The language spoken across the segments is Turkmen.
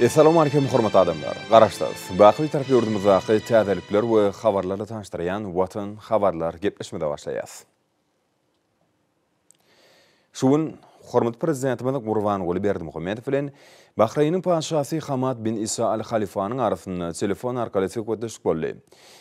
Assalamu alaikum hormatly adamlar. Garaşdayız. Baqy tarap yurdumuzdaky täzelikler we habarlarla tanıştıran Watan Habarlary gepleşmede başlaýas. Şuun hormatly prezidentimiz Gurban Guli Berdimuhammedow bilen Bahreýnyň paşasy Hamad bin Isa al-Halifanyň arasynda telefon arkaly söhbetleşik boldy.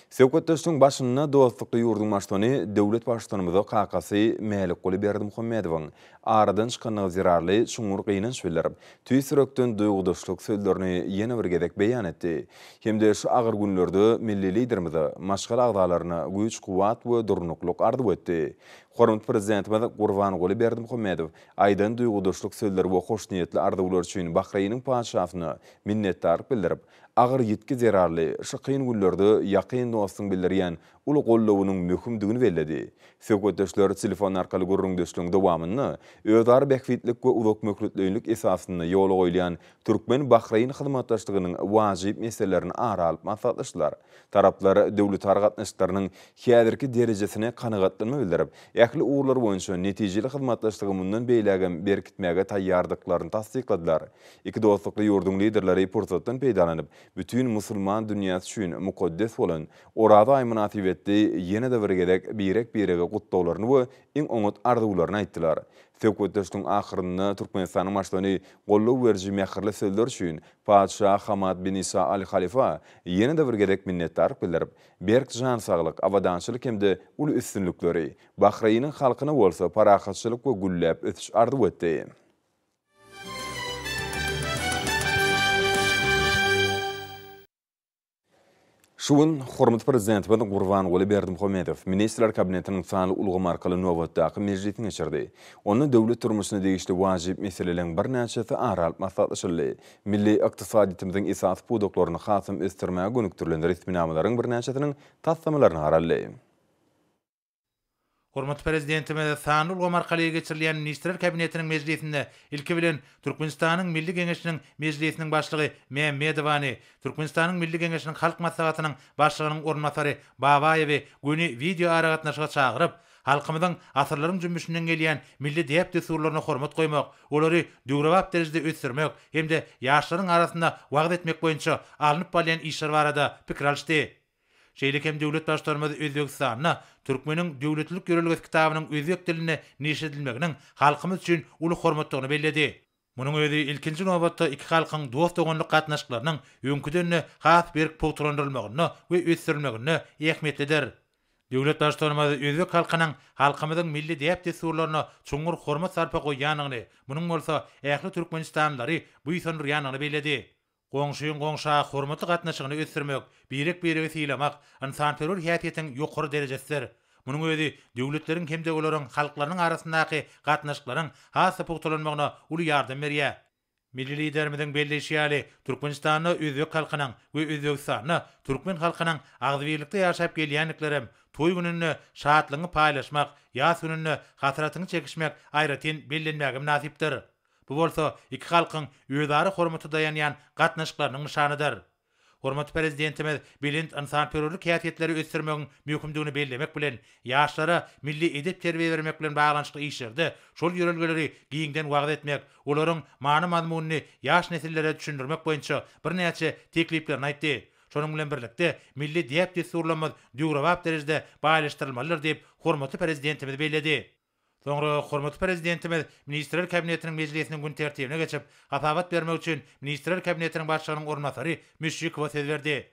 Söhbetleşiň başynda dostlukly ýurdun başlygy döwlet başlygymyza kakasy Melik Guli Berdimuhammedowyň aradan çykan zirarly şuňur gynanç bildirip, tüýsürekden duýgudaşlyk sözlerini ýene bir gezek beýan etdi. Hemde şu agyr günlerde milli liderimize maşgal agdalaryna güýç, kuwat we durnukluk ardy etdi. Hormatly prezidentimiz Gurban Guli Berdimuhammedow aýdan duýgudaşlyk sözleri we hoş niýetli ardylar üçin Bahreýnyň paşasyna minnetdarlyk bildirip, agyr ýetki zerarly şu kyn günlerde ýakyn dostlugyny bildirýän uly gollawunyň möhümdigini belledi. Söhbetdeşler telefon arkaly gurrundaşlygyň dowamyny özara bekfitlik we uzak möhürletlilik esasynda ýola goýulan Türkmen Bahreýn hyzmatdaşlygynyň wajyp meselelerini aralyp maslahatlaşdylar. Taraplar döwlet gatnaşyklarynyň häzirki derejesine kanagatlanma bildirip, ähli uğurlar boýunça netijeli hyzmatdaşlygy mundan beýlägen berkitmäge taýýardyklaryny tasdikladylar. Iki dostlukly ýurdun liderleri pursatdan peýdalanyp, bütün musulman dünýäsi üçin mukaddes bolan orada aý münasibetde ýene de bir gezek birege gutlawlaryny we iň oňat arzuwlaryny aýtdylar. Söhbetdeşiň ahyrynda Türkmenistanyň başlygy gollaw berji mähirli sözler üçin Padşah Hamad bin Isa al-Halifa ýene de bir gezek minnetdarlyk bildirip, berk jan saglyk, awadançylyk hemde uly üstünlikleri Bahreýnyň halkyna bolsa parahatçylyk we gülläp ötüş ardy etdi. Şuun hormatly prezidentimiz Gurban Guli Berdimuhammedow Ministrler Kabinetiniň sanly ulgamy arkaly nowatdaky mejlisini geçirdi. Onu döwlet turmuşyna degişli wajyp meseleleriň bir näçesi aralyp maslahatlaşyldy. Milli ykdysadiyetimiziň esas pudoklaryny hasym östirmäge gönükdirilen resminamalaryň bir näçesiniň tasdamalaryny araldy. Hormatly prezidentimiz sanly ulgamy arkaly geçirilýän Ministrler Kabinetiniň mejlisinde ilki bilen Türkmenistanyň Milli Geňeşiniň mejlisiniň başlygy Mehmedowany, Türkmenistanyň Milli Geňeşiniň halk maslahatynyň başlygynyň ornatary Babaýewi güni video aragatnaşyga çagyryp, halkymyzyň asyrlaryň jümmüşinden gelýän milli dep desurlaryna hormat goýmak, olary döwrewap derejede ösürmek hemde ýaşlaryň arasynda wagt etmek boýunça alınıp bolýan işler barada pikir alşdy. Şeýlik hem döwlet başlarymyz Özbegistanyna Türkmeniň döwletlik ýörelgesi kitabynyň özbek diline neşedilmeginiň halkymyz üçin uly hormatlygyny belledi. Munyň özi ilkinji nowatda iki halkyň dost doganlyk gatnaşyklarynyň öňküden has berk pulturandyrylmagyny we ösürilmegini ähmiýetlidir. Döwlet başlarymyz özbek halkynyň halkymyzyň milli dep desurlaryna çoňur hormat sarpa goýanyny, munyň bolsa ähli Türkmenistanlary bu ýanlygyny belledi. Goňşyň goňşa hormatly gatnaşygyny ösürmek, birek-biregi sylamak insanperwer häsiýetiň ýokary derejesidir. Munyň özi döwletleriň hemde olaryň halklaryň arasyndaky gatnaşyklaryň has puktulanmagyna uly ýardam berýär. Milli liderimiziň belleşýäli Türkmenistanyň özbek halkynyň we Özbegistanyň türkmen halkynyň agzybirlikde ýaşap gelýänliklerim toý gününi şadlygyny paýlaşmak, ýas gününi hatyratyny çekişmek aýratyn bellenmäge nasipdir. Bu bolsa iki halkyň özara hormaty dayanýan gatnaşyklarynyň nişanydyr. Hormatly prezidentimiz bilint insanperwerlik häsiýetleri ösürmegiň möhümdigini bellemek bilen ýaşlara milli edep terbiýe bermek bilen baglanyşly işlerde şol ýörelgeleri giňden wagt etmek, olaryň many mazmunyny ýaş nesillere düşündirmek boýunça bir näçe tekliplerini aýtdy. Şonuň bilen birlikde milli dep desurlarymyz döwrewap derejede baýlaşdyrylmalydyr diýip hormatly prezidentimiz belledi. Soňra hormatly prezidentimiz Ministrler Kabinetiniň mejlisiniň gün tertibine geçip, hasabat bermek üçin Ministrler Kabinetiniň başlygynyň ornatary Müşrikowa söz berdi.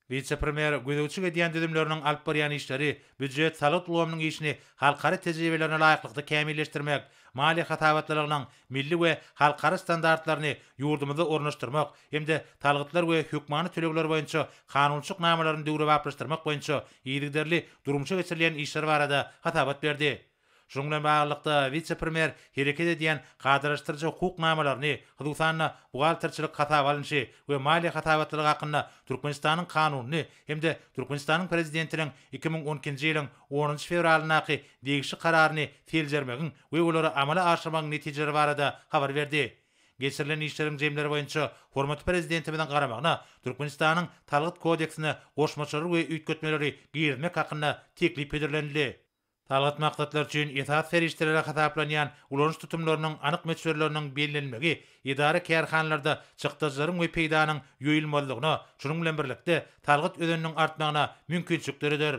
Vice-premier gözüçi edýän düzümleriniň alyp barýan işleri, büdjet salat ulgamynyň işini halkary tejribelerine laýyklykda kämilleşdirmek, maliýe hasabatlarynyň milli we halkary standartlaryny ýurdumyzda ornaşdyrmak hemde talgytlar we hökmany tölegler boýunça kanunçyk namalaryny döwrewaplaşdyrmak boýunça ýygyderli durumça geçirilýän işler barada hasabat berdi. Şoň bilen baglykda vice-premier hereket edýän gadyraşdyrjy hukuk namalaryny, hususan bugalterçilik hasabalyny we maliýe hasabatlygy hakynda Türkmenistanyň kanunyny hemde Türkmenistanyň prezidentiniň 2012-nji ýylyň 10-njy fevralynaky degişli kararyny seljermegiň we olary amala aşyrmagyň netijeleri barada habar berdi. Geçirilen işleriň jemleri boýunça hormatly prezidentimiziň garamagyna Türkmenistanyň talgyt kodeksine goşmaçary we üýtgetmeleri girmek hakynda teklip edilendi. Talgat maksatlar üçin esas serişdirere hasaplanýan ulanış tutumlarynyň anyk meçhurlarynyň bellenmegi, idara kärhanlarda çykdyjlaryň we peýdanyň ýoýulmalygyna, şunuň bilen birlikde talgat ödeniniň artmagyna mümkinçilikleridir.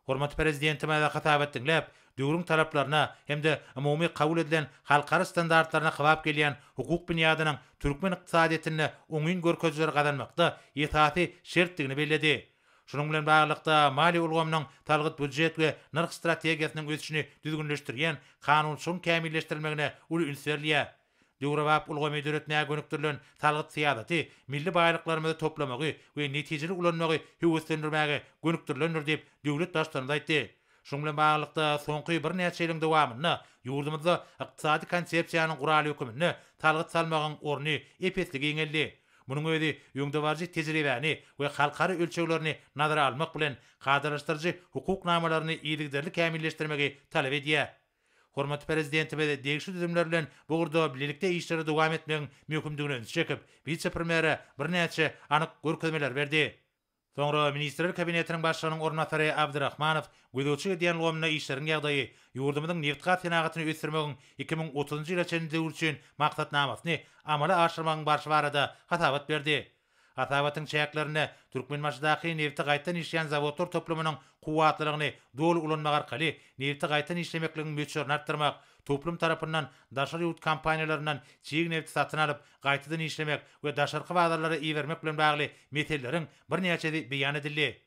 Hormat prezidenti mäde hasap etdiňläp, döwrüň talaplaryna hemde umumy kabul edilen halkara standartlaryna hywap gelýän hukuk binýadynyň türkmen ykdysadyetine oňyn görkezleri gazanmakda esasy şertdigini belledi. Şunun bilen baglykda mali ulgamynyň talgyt budjet we narx strategiýasynyň ösüşini düzgünleşdirýän kanunçylygyň kämilleşdirilmegine uly ülserliýär. Döwrewap ulgamy döretmäge gönükdirilen talgyt syýasaty milli baýlyklarymyzy toplamagy we netijeli ulanmagy höwüslendirmäge gönükdirilendir diýip döwlet başçylaryna aýtdy. Şunun bilen baglykda soňky bir näçe ýylyň dowamyny ýurdumyzda ykdysady konsepsiýanyň guraly hökümini talgyt salmagyň orny epesligi eňeldi. Munyň özi ýöňdebarjy tejribäni we halkara ölçeglerini nazara almak bilen gadarlaşdyrjy hukuk namalaryny ýygyderli kämilleşdirmegi talap edýär. Hormat prezidenti we degişli düzümler bilen bu gurda bilelikde işleri dowam etmegiň mümkindigini çekip, vice-premiere bir näçe anyk görkezmeler berdi. Soňra Ministrler Kabinetiniň başlygynyň ornatary Abdurrahmanow gödöçi edýän ulgamyna işleriň ýagdaýy, ýurdumyzyň neft-gaz senagatyny ösdürmegiň 2030-njy ýyla çeninde üçin maksatnamasyny amala aşyrmagyň barşy barada hasabat berdi. Hasabatyň çäklerini Türkmenmaşdaky nefti gaýtan işleýän zawodlar toplumynyň kuwatlylygyny dolu ulanmak arkaly nefti gaýtan işlemekligiň möçürini artdyrmak, toplum tarapyndan daşary ýurt kampaniýalaryndan çiğ nefti satyn alyp gaýtadan işlemek we daşarky wagdarlara iýermek bilen bagly meseleleriň bir näçesi beýan edildi.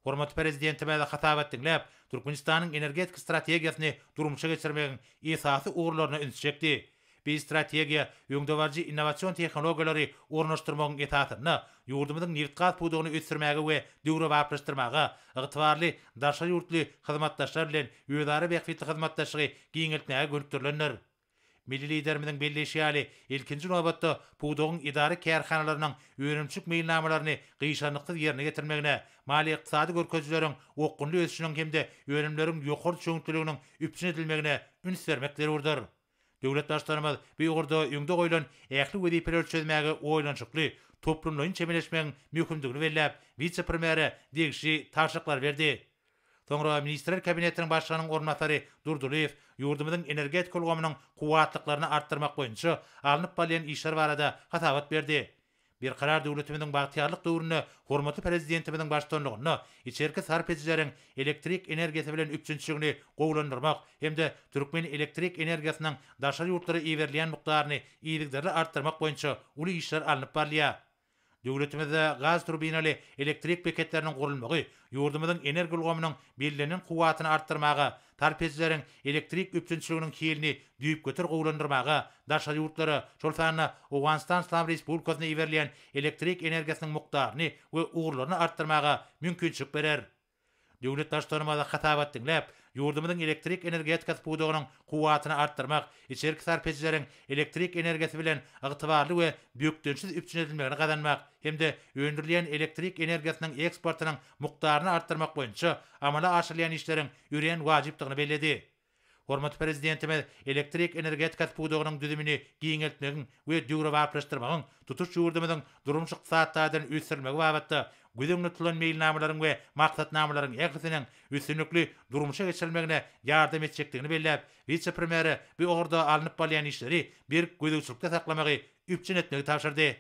Hormat prezidenti mäde hasap etdiňläp, Türkmenistanyň energetik strategiýasyny durmuşa geçirmegiň esasy uğurlaryna ünsçekdi. Bir strategiýa ýöňdebarjy innowasion tehnologiýalary ornaşdyrmagyň esasyna, ýurdumyzyň neft-gaz pudugyny ösdürmäge we döwrewaplaşdyrmaga, ygtybarly daşary ýurtly hyzmatdaşlar bilen öýdary bähfitli hyzmatdaşlygy giňeltmäge gönükdirilenler. Milli liderimiziň belleşýäli ilkinji nowbatda pudugyň idara kärhanalarynyň öýrençlik meýilnamalaryny gyşanlyksyz ýerine getirmegine, mali ykdysady görkezleriň okunly ösüşiniň hemde öýrenimleriň ýokary çöňtüliginiň üpçün edilmegine üns bermekleri urdur. Döwlet başçylarymyz bu ýurda ýüňde goýulan ähli wezipeler çözmäge oýlanşykly toplumlaryň çemeleşmegiň mümkindigini belläp, vice-premiere degişli taşyklar berdi. Soňra Ministrler Kabinetiniň başlygynyň ornatary Durduliýew ýurdumyzyň energetik ulgamynyň kuwatlyklaryny artdyrmak boýunça alınıp balyan işler barada hasabat berdi. Bir karar döwletimiziň bagtyarlyk döwrüne hormatly prezidentimiziň başçylygyna içerki sarp edijleriň elektrik energiýasy bilen üpçünçiligini gowlandyrmak hemde türkmen elektrik energiýasynyň daşary ýurtlara iýerilýän mukdaryny ýygyderli artdyrmak boýunça uly işler alınıp barlýar. Döwletimizde gaz turbinaly elektrik beketleriniň gurulmagy, ýurdumyzyň energi ulgamynyň bellenýän kuwatyny artdyrmaga, tarpejleriň elektrik üpçünçiliginiň hilini düýüp götür gowlandyrmaga, daşary ýurtlara, şol sanyna Owganistan Islam Respublikasyna iýerilýän elektrik energiýasynyň mukdaryny we uğurlaryny artdyrmaga mümkinçilik berer. Döwlet başçylarymyza hasap etdiňläp, ýurdumyzyň elektrik energetikasy pudugynyň kuwatyny artdyrmak, içerki sarpejleriň elektrik energiýasy bilen ygtybarly we bökdensiz üpçün edilmegini gazanmak hemde öndürilýän elektrik energiýasynyň eksportynyň mukdaryny artdyrmak boýunça amala aşyrylýan işleriň ýürüýän wajypdygyny belledi. Hormat prezidentimiz elektrik energetikasy pudugynyň düzümini giňeltmegiň we döwrewaplaşdyrmagyň tutuş ýurdumyzyň durmuşyk saatlardan ösdürmegi babatda güdümli tutulan meýilnamalaryň we maksatnamalaryň ählisiniň üstünlikli durmuşa geçirilmegine ýardam etjekdigini belläp, vice-premiere bu orada alınıp balyan işleri bir gödükçülükde saklamagy üpçün etmegi tapşyrdy.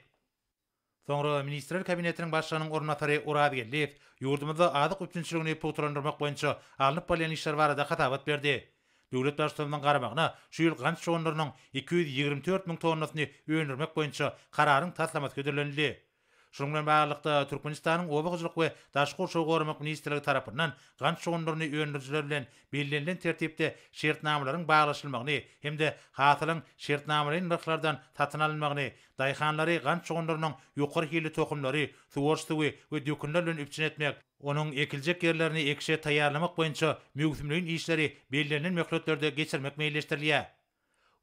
Soňra Ministrler Kabinetiniň başlygynyň ornatary Urad Gelliýew ýurdumyzda adyk üpçünçiligini puturandyrmak boýunça alınıp balyan işler barada hasabat berdi. Döwlet başçylarynyň garamagyna şu ýyl gans şoňlarynyň 224 000 tonnasyny öňürmek boýunça kararyň taslamasy göderilendi. Şunun bilen baglykda Türkmenistanyň Obagçylyk we Daşky Urşawy gorumak ministrligi tarapyndan gans şoňlaryny öňürjiler bilen bellenlen tertipde şertnamalaryň baglaşylmagyny hemde hasylyň şertnamalaryň narxlardan satyn alınmagyny, daýhanlary gans şoňlarynyň ýokary hili tokumlary, suwurçly we dökünler bilen üpçün etmek, onuň ekiljek ýerlerini ekşe taýýarlamak boýunça mögümlüğin işleri bellenlen möhletlerde geçirmek meýilleşdirilýär.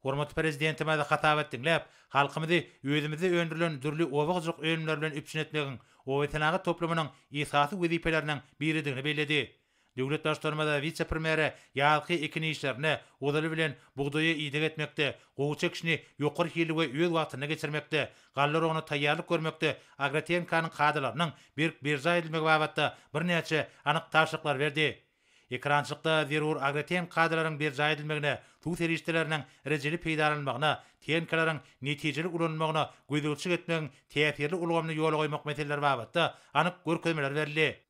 Hormatly prezidentimiz hasap etdiňläp, halkymyzy özümizi öndürilen dürli obagçylyk öýümler bilen üpçün etmegiň Watan toplumynyň esasy wezipeleriniň biridigini belledi. Döwlet başçylarymyza vice-premiere ýalky ekini işlerine odaly bilen bugdaýy ýydyk etmekde, gowy çekişini ýokary hili we öz wagtyna geçirmekde, gallary onu taýýarlyk görmekde, agrotehnikanyň kadrlarynyň bir birja edilmegi babatda bir näçe anyk taşyklar berdi. Ekrançykda zerur agreten kadrlaryň bir jaýdylmagyna, tu serişdeleriniň rejeli peýdalanmagyna, tenkalaryň netijeli ulanmagyna gözelçik etmegiň täsirli ulgamly ýola goýmak meseleleri babatda anyk görkezmeler berildi.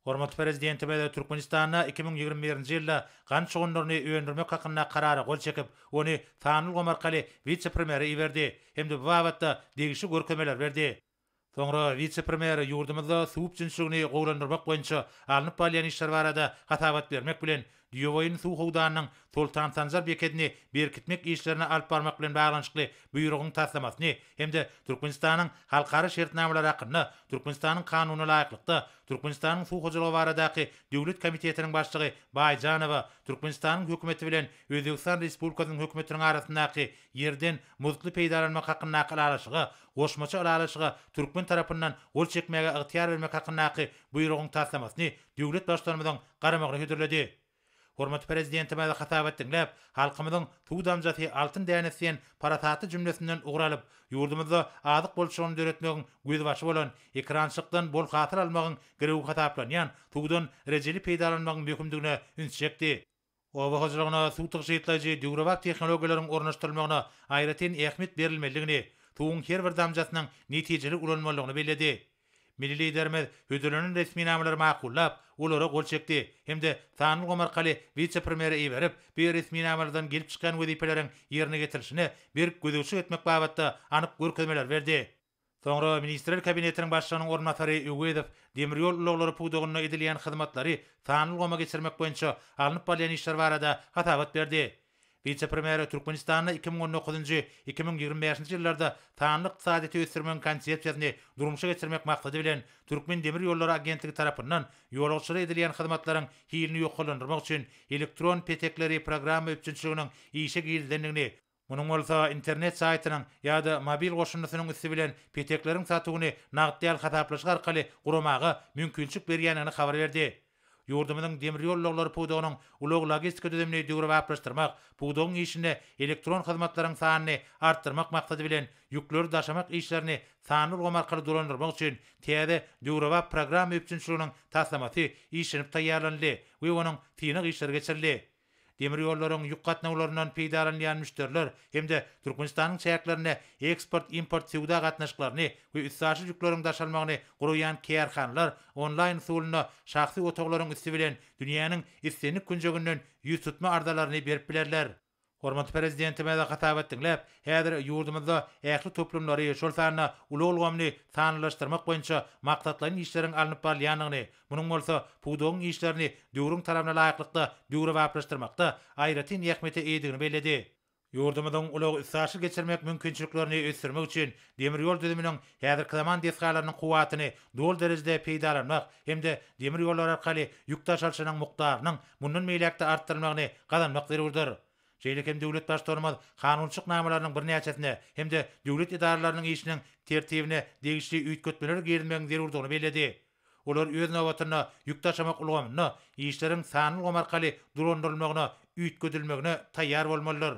Hormat prezidenti we Türkmenistana 2021-nji ýylda gan çugunlaryny öýendirmek hakynda karara gol çekip, ony Sanul arkaly vice-premieri iberdi. Hemde bu babatda degişli görkezmeler berdi. Soňra vice-premier ýurdumyzda suw üçinçiligini gowlandyrmak boýunça alnyp balýan işler barada hatabat bermek bilen Ýowaýyn suw howdanyň Sultan Sanjar beketini berkitmek işlerini alyp barmak bilen baglanyşykly buýrugyň taslamasyny hemde Türkmenistanyň halkara şertnamalary hakynda Türkmenistanyň kanunyna laýyklykda Türkmenistanyň suw hojalygy baradaky döwlet komitetiniň başlygy Baýjanowa Türkmenistanyň hökümeti bilen Özbekistan Respublikasynyň hökümetiniň arasyndaky ýerden muzly peýdalanmak hakynda alaşygy, goşmaça alaşygy Türkmen tarapyndan gol çekmege ygtyar bermek hakyndaky buýrugyň taslamasyny döwlet başlarymyň garamagyna hödürledi. Hormat prezidenti mäde hatabat dinläp, halkymyzyň tuw damjaty altyn dänesden parataty jümlesinden ugralyp, ýurdumyzda adyk bolşygyny döretmegiň gözbaşy bolan ekrançykdan bol hatyr almagyň gereği hataplanýan tuwdan rejeli peýdalanmagyň möhümdigine ünsjekdi. Owa hojragyna suw tygyşytlaýjy döwrewak tehnologiýalaryň ornaşdyrylmagyna aýratyn ähmiýet berilmeligini, tuwuň her bir damjatynyň netijeli ulanmalygyny bellädi. Milli liderimiz hödürlünün resmi namları makullap, olara gol çekdi. Hemde Sanul arkaly vice-premieri iberip, bir resmi namardan gelip çykan wezipeleriň ýerine getirilişine bir gözelçik etmek babatda anyk görkezmeler berdi. Soňra ministrler kabinetiniň başlygynyň ornatary Öwedip demiryol ulaglary puwdagyna edilýän hyzmatlary Sanulga geçirmek boýunça alnyp balýan işler barada hatabat berdi. Vice-premier Türkmenistan'da 2019-2025 ýyllarda tanlyk ykdysadyty ösürmek konsepsiýasyny durmuşa geçirmek maksady bilen Türkmen Demir Ýollary agentligi tarapyndan ýolagçylara edilýän hyzmatlaryň hilini ýoklandyrmak üçin elektron petekleri programy üçinçiliginiň işe girildenligini, munyň bolsa internet saýtynyň ýa-da mobil goşunmasynyň üstü bilen petekleriň satywyny nagdýal hataplaşyk arkaly guramagy mümkinçilik berýänini habar berdi. Ýurdumyzyň demir ýollary puwdagynyň ulag logistika düzemini döwrewaplaşdyrmak, puwdagyň işine elektron hyzmatlaryň sanyny artdyrmak maksady bilen ýükleri daşamak işlerini Sanul arkaly dolandyrmak üçin täze döwrewap program üçinçiliginiň taslamasy işlenip taýýarlandy we onuň tynyk işleri geçirildi. Demir ýollaryň ýük gatnawlaryndan peýdalanýan müşteriler hemde Türkmenistanyň çäklerine eksport-import sewda gatnaşyklaryny we üstsaşy ýükleriň daşalmagyny guraýan kärhanlar onlaýn usulyna şahsy otoklaryň üstü bilen dünýäniň islenip günjeginden ýüz tutma ardalaryny berip bilerler. Hormat prezidenti mäde hatabat dinläp, häzir ýurdumyzda ähli toplumlary şol sanyna ulag-ulgamly sanylaşdyrmak boýunça maksatlaryň işleriň alnyp barýanyny, munyň bolsa puwdagyň işlerini döwrüň tarapyna laýyklykda döwrewaplaşdyrmakda aýratyn ähmiýeti edigini bellädi. Ýurdumyzyň ulag üstsaşy geçirmek mümkinçiliklerini ösürmek üçin demir ýol düzüminiň häzirki zaman deskalarynyň kuwatyny dol derejede peýdalanmak hemde demir ýollary arkaly ýük taşalşynyň mukdarynyň mundan meýlekde artdyrmagyny gazanmak zerurdyr. Şeýlekem döwlet başlarymyz kanunçyk namalarynyň bir näçesine hemde döwlet idaralarynyň işiniň tertibine degişli üýtgetmeler girilmegiň zerurdygyny bellädi. Olar öz nowatyna ýük taşamak ulgamyna, işleriň Sanul arkaly durandyrylmagyna, üýtgedilmegine taýýar bolmalylar.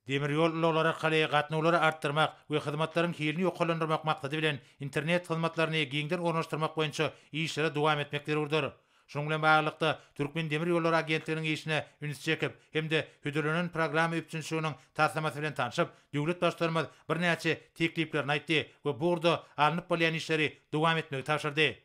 Demir ýol ulaglary arkaly gatnawlary artdyrmak we hyzmatlaryň hilini ýoklandyrmak maksady bilen internet hyzmatlaryny giňden ornaşdyrmak boýunça işlere dowam etmek zerurdyr. Şonuň bilen baglykda Türkmen Demir Ýollary agentliginiň işine üns çekip hemde hödürlünün programy üçinçiliginiň taslamasy bilen tanyşyp, döwlet başlarymyz bir näçe tekliplerini aýtdy we burada alnyp bolýan işleri dowam etmegi tapşyrdy.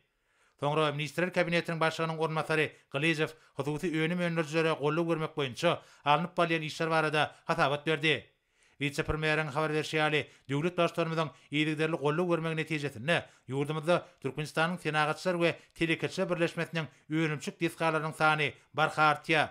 Soňra ministrler kabinetiniň başlygynyň ornatary Galijew hususy öňüm öňlerjilere golluk bermek boýunça alnyp bolýan işler barada hatabat berdi. Vice-premieriň habar berýäli döwlet başlarymyzyň ýygyderli golluk bermek netijesinde ýurdumyzda Türkmenistanyň senagatçylar we telekatçylar birleşmesiniň öňümçük diskalarynyň sany barhartya.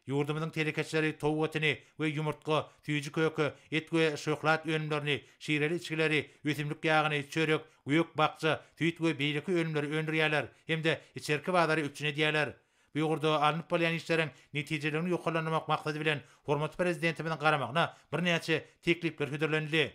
Ýurdumyzyň telekatçylary tow etini we ýumurtga, tüýji kökü, et we şoklat öňümlerini, şeýreli içkileri, ösümlik ýagyny, çörek, göýük bakça, tüýt we beýleki öňümleri öndürýärler. Hemde içerki bazary üçin edýärler. Bu ýurda alnyp bolýan işleriň netijelerini ýoklandyrmak maksady bilen hormat prezidentimiň garamagyna bir näçe teklipler hödürlendi.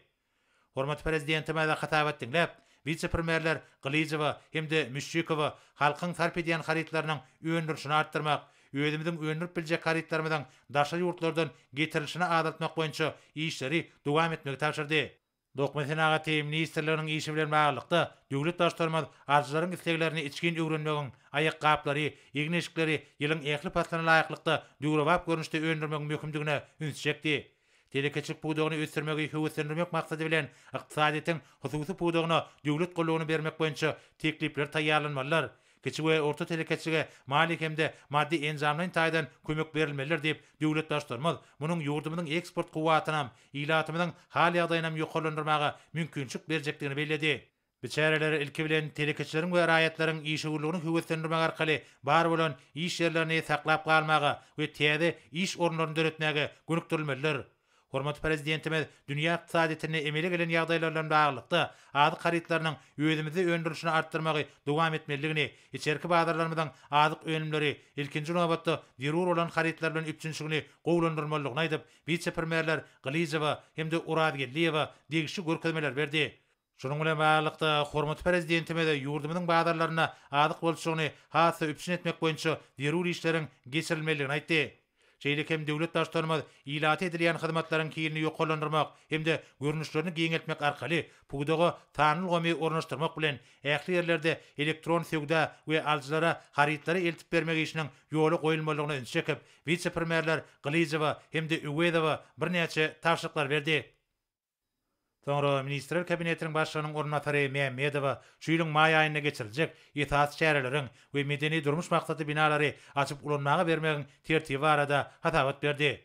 Hormat prezidenti mäde hatabat dinläp, vice-premierler Galijew hemde Müşşikowa halkyň sarp edýän haritlarynyň öňdürüşini artdyrmak, özümiziň öňdürüp biljek haritlarynyň daşa ýurtlardan getirilişini azaltmak boýunça işleri dowam etmegi tapşyrdy. Dokmensenaga ministerlerinin işi bilen bağlykda döwlet başlarmaz arzuların isteklerini içkin öwrenmegin, ayak gaplary, igneşikleri ýylyň ähli patlana laýyklykda döwrewap görnüşde öndürmeg mümkindigine ünsjekdi. Telekeçik puwdagyny ösdürmegi höwetlendirmek maksady bilen ykdysadyň hususy puwdagyna döwlet gollugyny bermek boýunça teklipler taýýarlanmalylar. Kiçik we orta telekeçige malik hemde maddi enzamlaryň taýdan kömek berilmeliler diýip döwlet başlarmaz munyň ýurdumynyň eksport kuwatynam, ilatymynyň hal ýagdaýynam ýokarlandyrmaga mümkinçilik berjekdigini bellädi. Biçäreler ilki bilen telekeçileriň we raýatlaryň iş uwurlugyny höwetlendirmek arkaly bar bolan iş ýerlerini saklap galmaga we täze iş orunlaryny döretmäge gönükdirilmeliler. Hormat prezidentimiz dünýä ykdysadyny emele gelen ýagdaýlarla baglykda ady garytlarynyň özümizi öndürüşini artdyrmagy dowam etmeligini, içerki bazarlarymyzyň adyk önümleri ilkinji nowatda zerur bolan garytlar bilen üpçünçligini gowlandyrmalygyny aýdyp, vice-premierler Galizowa hemde Uradgelliýewa degişli görkezmeler berdi. Şonuň bilen baglykda hormat prezidentimiz ýurdumynyň bazarlaryna adyk bolşugyny hasa üpçün etmek boýunça zerur işleriň geçirilmeligini aýtdy. Şeýle hem döwlet başlarymyz ilaty edilýän hyzmatlaryň kiýilini ýokarlandyrmak hemde görnüşlerini giňeltmek arkaly puwdaga tanylgamy ornaşdyrmak bilen ähli ýerlerde elektron söwda we aljylara harytlary eltip bermek işiniň ýoly goýulmalygyny öňçekip, vice-premierler Galizowa hemde Uwedowa birnäçe tapşyryklar berdi. Sonra Ministrler Kabinetiniň başlygynyň ornatary Mehmedowa şu ýylyň maý aýyna geçiriljek ýetat şäherleriň we medeni durmuş maksady binalary açyp ulanmaga bermegiň tertibi barada hatabat berdi.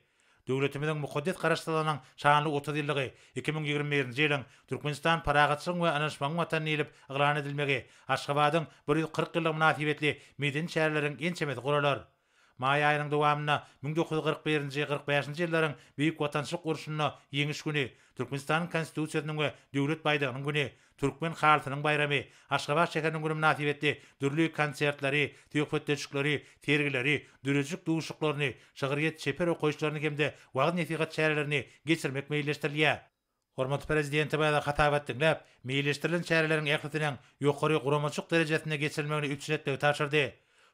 Döwletimiziň mukaddes garaşdyrylanyň şanly 30 ýyllygy 2021-nji ýylyň Türkmenistan paragatçylyk we anaşmagyň watany edilip yglan edilmegi, Aşgabatyň 140 ýyllyk münasibetli medeni şäherleriň ençemeti guralar. May aýynyň dowamyna 1941-nji 45-nji ýyllaryň Büyük Watançylyk uruşyna ýeňiş güni, Türkmenistanyň konstitusiýasynyň we döwlet baýdagynyň güni, Türkmen halkynyň bayramy, Aşgabat şäheriniň güni münasibetli dürli konsertlary, töhfetdeşikleri, tergileri, dürejik duşuklaryny, şagyryet çeper okoýuşlaryny hemde wagt nesihat şäherlerini geçirmek meýilleşdirilýär. Hormat prezidenti baýda hatabat dinläp, meýilleşdirilen şäherleriň ählitiniň ýokary guramaçyk derejesine geçirilmegini üpçün etmegi taşyrdy.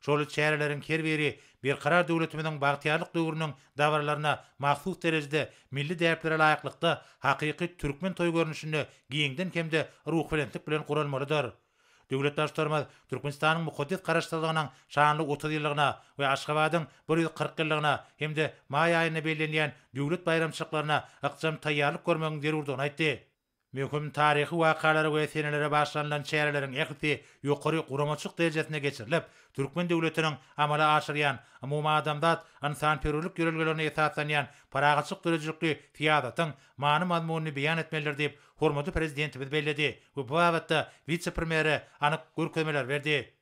Şol şäherleriň her biri bir karar döwletimiziň bagtyarlyk döwrüniň dawarlaryna mahsus derejede milli däplere laýyklykda hakyky türkmen toý görnüşini giňden hemde ruh bilentlik bilen guralmalydyr. Döwlet başlarymyz Türkmenistanyň mukaddes garaşdyrlygynyň şanly 30 ýyllygyna we Aşgabatyň 140 ýyllygyna hemde maý aýyna bellenýän döwlet bayramçylyklaryna ykjam taýýarlyk görmegiň zerurdygyny aýtdy. Möhüm taryhy wakalary we senelere başlanýan şäherleriň ähli ýokary guramaçyk derejesine geçirilip, Türkmen döwletiniň amala aşyrýan umumy adamdat ansanperwerlik ýörelgelerini esaslanýan paragatçyk derejelikli fiýadatyň many mazmunyny beýan etmeliler diýip hormatly prezidentimiz belledi. Bu babatda vice-premieri anyk görkezmeler berdi.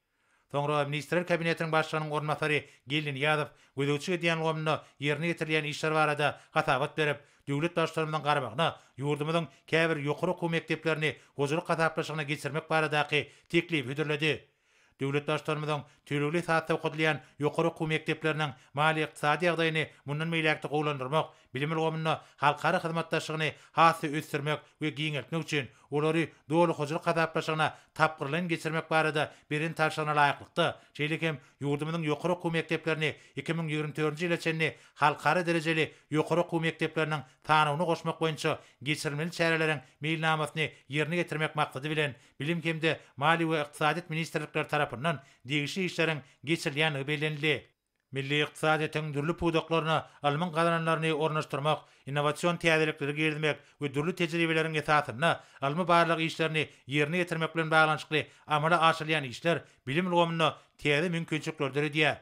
Soňra Ministrler Kabinetiniň başlygynyň ornatary Gelin ýazyp, gözegçi edýän gomna ýerine getirilýän işler barada hatabat berip, döwlet başlarymyň garabagyna ýurdumyzyň käbir ýokary okuw mekdeplerini hozurlyk gataplaşygyna geçirmek baradaky teklip hödürledi. Döwlet başlarymyzyň tölegli saatda okudylýan ýokary okuw mekdepleriniň mali ykdysady ýagdaýyny mundan meýlekde gowlandyrmak, bilim ilgamyna halkara hyzmatdaşlygyny hasy ösdürmek we giňeltmek üçin olary dowly hozurlyk gataplaşygyna tapgyrlan geçirmek barada birin taşygyna laýyklykda. Şeýlekem ýurdumyzyň ýokary okuw mekdeplerini 2024-nji ýyla çenli halkara derejeli ýokary okuw mekdepleriniň tanywyny goşmak boýunça geçirilmeli şäherleriň meýilnamasyny ýerine getirmek maksady bilen bilim hemde mali we ykdysadyt ministrlikleri tarapyndan degişli işleriň geçirilýäni bellenildi. Milli ykdysadyň dürli puwdaklaryna alman gazananlaryny ornaşdyrmak, innovasiýon täzelikleri girdmek we dürli tejribeleriň esasyna alma barlyk işlerini ýerine getirmek bilen baglanyşykly amala aşyrýan işler bilim ilgamyna täze mümkinçilikler diýär.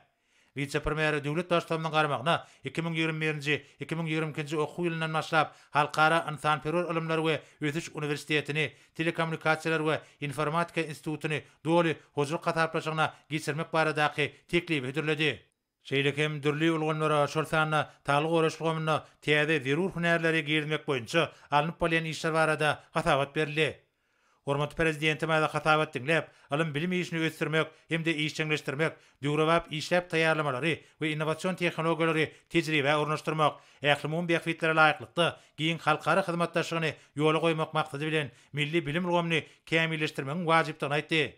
Vice-premier döwlet başlarymynyň garamagyna 2021-nji 2022-nji okuw ýylyndan başlap halkara ansanperwer ilimleri we ötüş universitetini, telekommunikasiýalar we informatika institutyny doly hozurlyk gataplaşygyna geçirmek baradaky teklip hödürledi. Şeýlekem dürli ulgamlara şol sanyna talyk öwreşligimine täze zerur hünärleri giňmek boýunça alınıp bolýan işler barada hatabat berildi. Hormatly prezidentime da hatabat dinläp, alym bilim işini ösdürmek hemde işçileşdirmek, döwrewap işläp taýýarlamalary we innovasiýon tehnologiýalary tejribe ornaşdyrmak, ähli beýikliklere laýyklykda giň halkara hyzmatdaşlygyny ýola goýmak maksady bilen milli bilim ilgamyny kämilleşdirmegiň wajypdygyny aýtdy.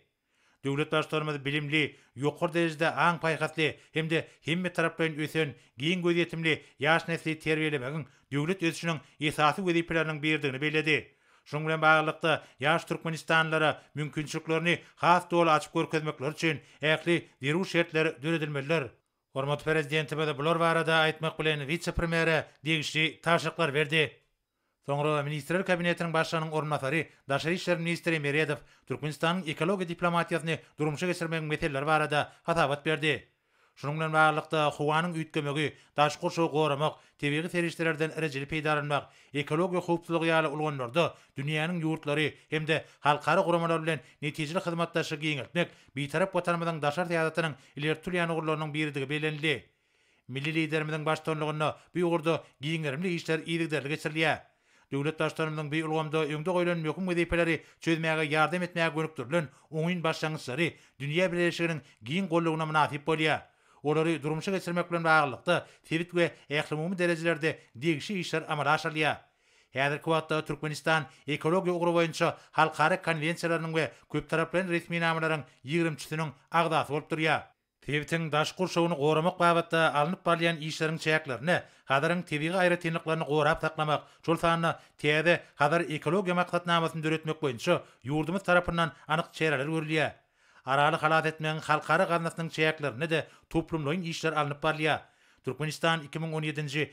Döwlet başlarymyz bilimli, ýokary derejede aň paýhasly hemde hemme tarapdan ösen, giň gözetimli ýaş nesli terbiýelemegiň döwlet ösüşiniň esasy wezipeleriniň birdigini bellädi. Şoň bilen baglanykda ýaş türkmenistanlylara mümkinçiliklerini has dolu açyp görkezmekler üçin ähli diru şertler düredilmeliler. Hormat prezidentime de bular barada aýtmak bilen vice-premiere degişli taşyklar berdi. Soňra Ministrler Kabinetiniň başlygynyň ornatary Daşary işler ministri Meredow Türkmenistanyň ekologiýa diplomatiýasyny durmuşa geçirmek meselleri barada hatabat berdi. Şonuň bilen baglykda howanyň üýtgemegi, daşky şow goramak, tebigy serişlerden erejeli peýdalanmak, ekologiýa howpsuzlygy ýaly ulganlarda dünýäniň ýurtlary hemde halkara guramalar bilen netijeli hyzmatdaşy giňeltmek bitarap watanymyzyň daşar täzetynyň ilertülýän ugurlarynyň biridigi belenli. Milli liderimizin baştonlugyna bu ugurda giňerimli işler iýdigderli geçirilýär. Döwlet başlarymyzyň bir ulgamda öňde goýulan möhüm wezipeleri çözmäge ýardam etmäge gönükdirilen oňyn başlangyçlary dünýä birleşiginiň giň gollugyna münasip bolýar. Olary durmuşa geçirmek bilen baglykda tebit we ähli derejelerde degişi işler amala aşyrýar. Häzirki wagtda Türkmenistan ekologiýa ugruby boýunça halkara konwensiýalarynyň we köp taraply resmi namalaryň 20-çisiniň agdasy bolup durýar. Tebitin daş kurşawuny goramak babatda alınıp barlayan işleriň çäklerini, hadaryň tebigi aýratynlyklaryny gorap saklamak, şol sanyny täze hadar ekologiýa maksatnamasyny döretmek boýunça ýurdumyz tarapyndan anyk çäreler görülýär. Araly halat etmeň halkara gaznasynyň çäklerini de toplumlaryň işler alınıp barlaýar. Türkmenistan 2017-2019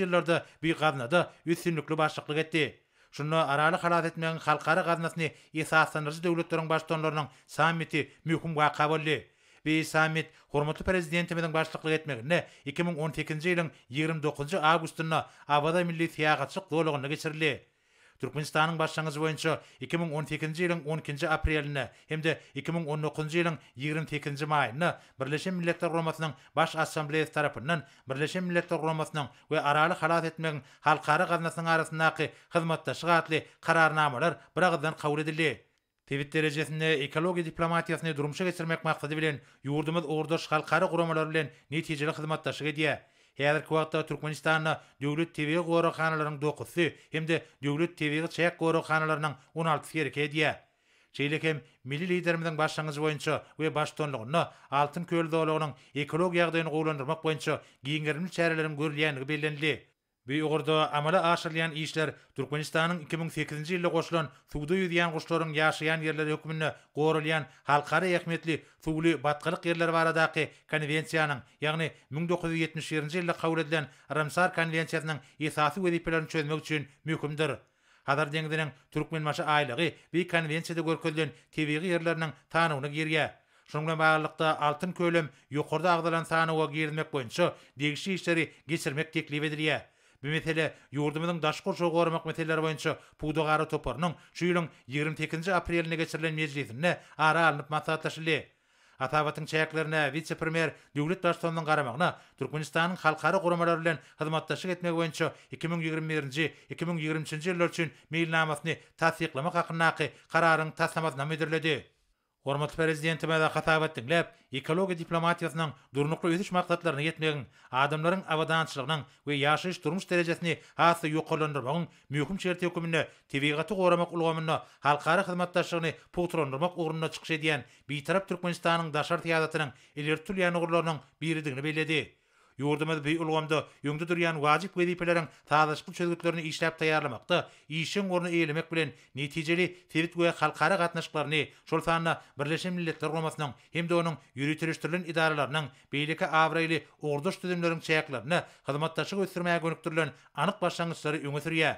ýyllarda bir gaznada üstünlikli başlyklyk etdi. Şunu araly halat etmeň halkara gaznasyny esaslandyrjy döwletleriň başdanlarynyň sammiti möhüm waka boldy. Bir samit hormatly prezidentimiziň başlyklyk etmegine 2018-nji ýylyň 29 awgustynda Abada milli syýagatçylyk dolugyna geçirildi. Türkmenistanyň başlangyjy boýunça 2018-nji ýylyň 12-nji apreline hemde 2019-njy ýylyň 28-nji maýyna Birleşen Milletler Guramasynyň baş assambleýasy tarapyndan Birleşen Milletler Guramasynyň we araly halat etmeň halkara gaznasynyň arasyndaky hyzmatdaşyk atly kararnamalar bir agzdan kabul edildi. Tebit derejesinde ekologiýa diplomatiýasyny durmuşa geçirmek maksady bilen ýurdumyz ordaş halkara guramalar bilen netijeli hyzmatdaşyk edýär. Häzirki wagtda Türkmenistanda döwlet tebigi gorakhanalarynyň 9-sy hemde döwlet tebigi çäk gorakhanalarynın 16-sy ýerke edýär. Çeýlekem milli liderimiziň başlangyjy boýunça we baştonlugyna altyn köl dolugynyň ekologiýa ýagdaýyny gowlandyrmak boýunça giňerimli çäreleriň görülýänligi bellenildi. Bu ugurda amala aşyrylýan işler Türkmenistanyň 2008-nji ýylda goşulan suwda ýüzýän guşlaryň ýaşaýan ýerleri hökmünde gorulýan halkara ähmiýetli suwly batgalyk ýerleri baradaky konwensiýanyň, ýagny 1971-nji ýylda kabul edilen Ramsar konwensiýasynyň esasy wezipelerini çözmek üçin möhümdir. Hadar deňiziniň türkmenmaşy aýlygy bu konwensiýada görkezlen tebigi ýerleriniň tanywyna girýär. Şonuň bilen baglykda altyn kölem ýokarda agdalan sanyga girmek boýunça degişli işleri geçirmek teklip edilýär. Bu mesele ýurdumyzyň daş kurşaw goramak meseleleri boýunça Puwdagary toparynyň şu ýylyň 28-nji apreline geçirilen mejlisinde ara alınıp maslahatlaşyldy. Atabatyň çäklerine vice-premier döwlet başçylygynyň garamagyna Türkmenistanyň halkara guramalar bilen hyzmatdaşyk etmek boýunça 2021-2023-nji ýyllar üçin meýilnamasyny tasdiklamak hakyndaky kararyň taslamasyna bildirildi. Hormatly prezidentime de hatabat dinläp, ekologiýa diplomatiýasynyň durnukly öýüş maksatlaryny ýetmegiň, adamlaryň awadançylygynyň we ýaşaýyş durmuş derejesini hasy ýokarlandyrymagyň möhüm şerti hökmünde tebigaty goramak ulgamyny halkara hyzmatdaşlygyny putrandyrmak ugruna çykyş edýän bitarap Türkmenistanyň daşar täzetynyň ilertülýän ugurlarynyň biridigini bellädi. Ýurdumyz bu ulgamda ýöňde durýan wajyp wezipeleriň taýdaşyk çözgütlerini işläp taýýarlamakda, işiň orny eýlemek bilen netijeli tebit we halkara gatnaşyklaryny, şol sanyna Birleşen Milletler Guramasynyň hemde onuň ýürütülişdirilen idaralarynyň beýleki awraýly ordaş tüzümleriň çäklerini hyzmatdaşyk ösdürmäge gönükdirilen anyk başlangyçlary öňe sürýär.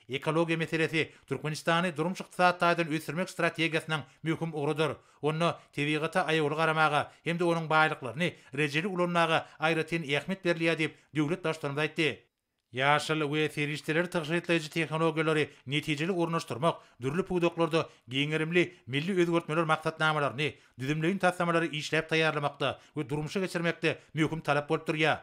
Ekologiýa meselesi Türkmenistany durmuş ykdysadydan ösdürmek strategiýasynyň möhüm ugurudur. Onu tebigata aýaly garamaga hemde onuň baýlyklaryny rejeli ulanmaga aýratyn ähmiýet berilýär diýip döwlet başçylygy aýtdy. Ýaşyl we serişdeler taşyýatlaýjy tehnologiýalary netijeli ornaşdyrmak, dürli puwdaklarda giňerimli milli özgörtmeler maksatnamalaryny, düzümleýin taslamalary işläp taýýarlamakda we durmuşa geçirmekde möhüm talap bolup durýar.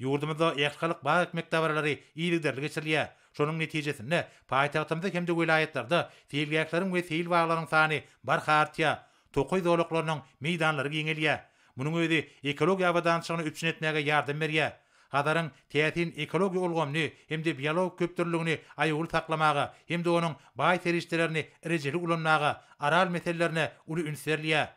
Ýurdumyzda ýaşkalyk baý mekteplary iýligderli geçirilýär. Şonuň netijesinde paýtagtymyzda hemde vilayetlarda fiilgiýaklaryň we fiil baglaryň sany barha artýar. Tokoy doluklarynyň meýdanlary giňelýär. Munyň özi ekologiýa awadançylygyny üçin etmäge ýardam berýär. Hadaryň tätin ekologiýa ulgamny hemde biolog köpdürlügini aýaly saklamaga, hemde onuň baý serişdelerini erejeli ulanmaga, aral meselelerine uly ünsürlýär.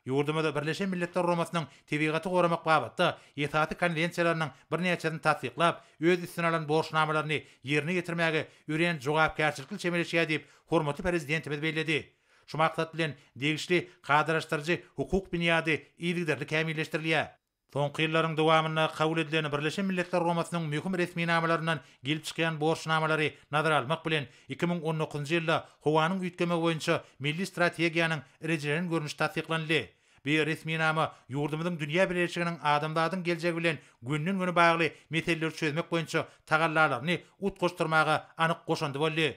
Yurdumda Birleşen Milletler Romasynyň tebigaty goramak babatda ýetaty konwensiýalarynyň bir näçesini tatbiklap, öz üstüne alan borçnamalaryny ýerine getirmäge ýören jogapkärçilikli çemeleşýär diýip hormatly prezidentimiz beýledi. Şu maksat bilen degişli gadyraşdyrjy hukuk bünyady ýygyderli kämilleşdirilýär. Soňky ýyllaryň dowamyna kabul edilen Birleşen Milletler Romasynyň möhüm resmi namalaryndan gelip çykýan borçnamalary nazara almak bilen 2019-njy ýylda howanyň üýtkeme boýunça milli strategiýanyň erejelerini görnüş tatbiklandy. Bir resmi nama yurdumyzyň dünýä birleşiginiň adamlaryň geljegi bilen günden-güne bagly meselelerini çözmek boýunça tagallalaryny utgoşdurmaga anyk goşandy boldy.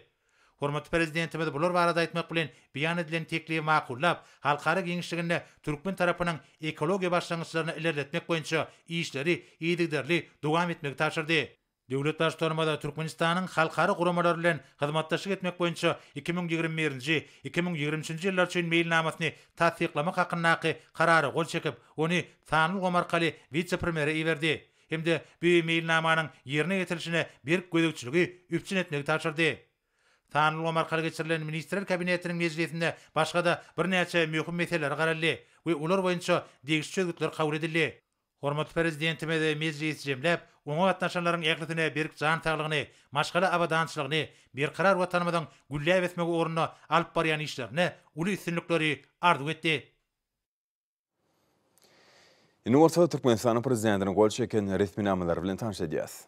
Hormatly prezidentimiz bular barada aýtmak bilen beýan edilen teklifi makullap, halkara geňişliginde Türkmen tarapynyň ekologiýa başlangyçlaryny ilerletmek boýunça işleri ýygyderli dowam etmegi taşyrdy. Döwlet başlarymada Türkmenistanyň halkara guramalary bilen hyzmatdaşlyk etmek boýunça 2021-nji 2023-nji ýyllar üçin meýilnamasyny tasdiklamak hakyndaky karary gol çekip, ony Watan Habarlary vice-premieri iýerdi. Hemde bu meýilnamanyň ýerine getirilişine berk gödekçiligi üpçün etmegi taşyrdy. Watan Habarlary geçirilen ministrler kabinetiniň meclisinde başga da bir näçe möhüm meseleler garaldy we ular boýunça degişli çözgütler kabul edildi. Hormatly prezidentimiz meclis jemläp, oňa gatnaşanlaryň ähletine berk jan taglygyny, maşgala abadançylygyny, bir karar watanymyzyň gülläp etmegi orunyna alyp barýan işlerini, uly üstünlikleri arzuw etdi. Indi bolsa Türkmenistanyň prezidentiniň gol çeken resmi namalary bilen tanış edýäs.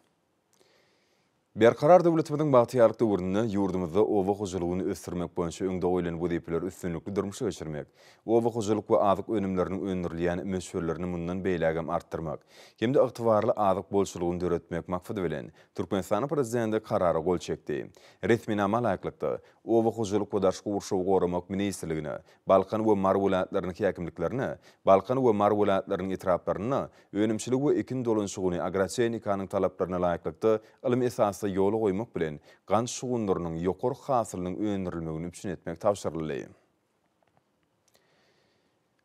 Berkarar döwletimiziň bagtyarlyk döwründe ýurdumyzda owa hojalygyny ösdürmek boýunça öňde goýulan wezipler üstünlikli durmuşa geçirmek, owa hojalyk we azyk önümlerini öndürilýän meşgullerini mundan beýlägem artdyrmak, hemde ygtybarly azyk bolşulugyny döretmek maksady bilen Türkmenistanyň prezidenti karary gol çekdi. Resmi nama laýyklykda owa hojalyk we daşky urşuwy goramak ministrligine, Balkan we Mar welaýatlarynyň häkimliklerine, Balkan we Mar welaýatlarynyň etraplaryny önümçilik we ekin dolanşygyny agrarçenikanyň talaplaryna laýyklykda ilim esasy ýoly goýmak bilen gans şugunlarynyň ýokary hasylynyň öňdürilmegini üpçün etmek tapşyryldy.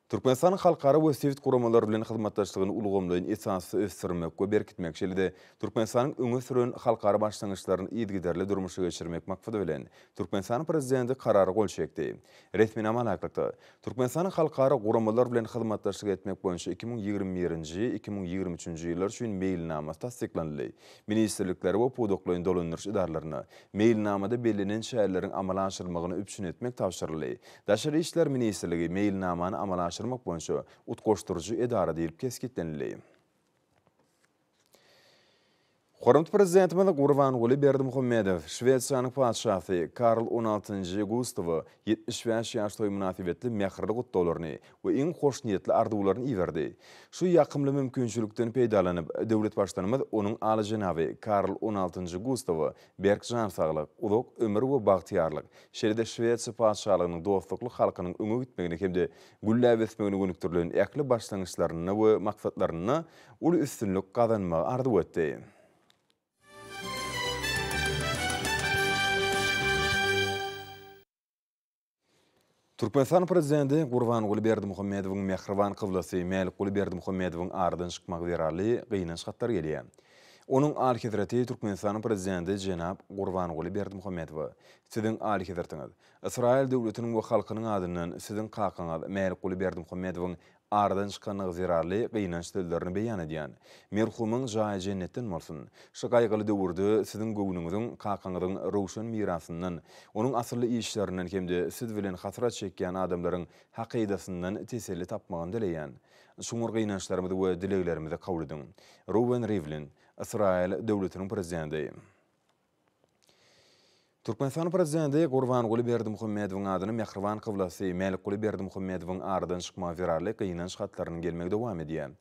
Türkmenistanyň halkara we sewit guramalary bilen hyzmatdaşlygyny ulgamlaýan esasy ösdürmek we berkitmek şeýle Türkmenistanyň öňe süren halkara başlangyçlaryny ýygyderli durmuşa geçirmek maksady bilen Türkmenistanyň prezidenti karary gol çekdi. Resmi nama laýyklykda Türkmenistanyň halkara guramalary bilen hyzmatdaşlyk etmek boýunça 2021-nji 2023-nji ýyllar üçin meýilnama tasdiklandy. Ministrlikler we podoklyň dolandyryş idaralaryna meýilnamada belirlenen şäherleriň amala aşyrmagyny üpçün etmek tapşyryldy. Daşary işler ministrligi meýilnamany amala aşyrmak boýunça utgoşdurucu edara diýip keskitlenildi. Hormatly prezidentimiz Watan Habarlary Şweýçarýanyň padşahy Karl 16-njy Gustaw 75 ýaş toý münasibetli mähirli gutdawlaryny we iň hoş niýetli arzuwlaryny iýerdi. Şu ýakymly mümkinçilikden peýdalanyp döwlet başlanymyz onuň aly janaby Karl 16-njy Gustaw berk jan saglyk, uzak ömür we bagtyarlyk, şeýle Şweýçar padşalygynyň dostlukly halkynyň öňe gitmegini hemde gülläp etmegini gönükdirilen äkli başlangyçlaryny we maksatlaryny uly üstünlük gazanmagy arzuw etdi. Türkmenistan prezidenti Watan Habarlaryň mehriban kıblası Habarlaryň ardan çykmak berarly gynanç hatlar gelýär. Onun aly hazreti Türkmenistan prezidenti Jenap Watan Habarlary siziň aly hazretiňiz Israil döwletiniň we halkynyň adyndan siziň kakanňyz Habarlaryň ardan çykan zirarly gynanç sözlerini beýan edýän. Merhumyň jaý jennetden bolsun. Şu gaýgyly döwürde siziň göwnüňiziň, kakanňyzyň rowşan mirasyndan, onuň asly işlerinden hemde siz bilen hasrat çekýän adamlaryň hakydasyndan teselli tapmagyny dileýän. Şuňur gynançlarymyzy we dileglerimizi kabul ediň. Ruben Rivlin, Israil döwletiniň prezidenti. Türkmenistan prezidenti Watan Habarlaryň adyny mehriban kıblası Habarlaryň ardan çykma berarly gynanç hatlarynyň gelmegi dowam edýär.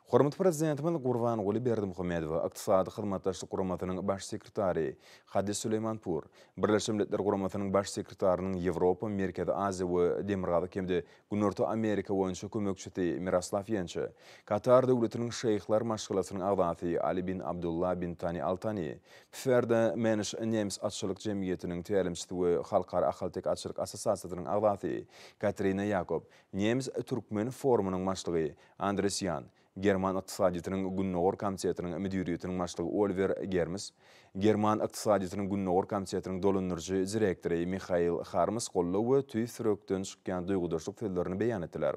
Hormatly prezidentimiz Watan Habarlary Iqtisady Hyzmatdaşlyk Guramatynyň baş sekretary Hadi Süleymanpur, Birleşmiş Milletler Guramatynyň baş sekretärining Ýewropa, Merkezi Aziýa we Demirgazy hemde Günorta Amerika boýunça kömekçisi Miroslav Ýençi, Katar döwletiniň şeýhler maşgalasynyň agdasy Ali bin Abdullah bin Tani Altani, Pferde Meniş Nems atçylyk jemgyýetiniň tälimçisi we halkara ahaltek atçylyk assosiasiýasynyň agdasy Katrina Jakob, Nems Türkmen forumunyň başlygy Andresyan, German yktysadyýatynyň Günnowar komitetynyň müdiriýetiniň başlygy Oliver Germes, German yktysadyýatynyň Günnowar komitetynyň dolandyrjy direktory Mikhail Harms gollow we tüý sürökden çykýan duýgudaşlyk sözlerini beýan etdiler.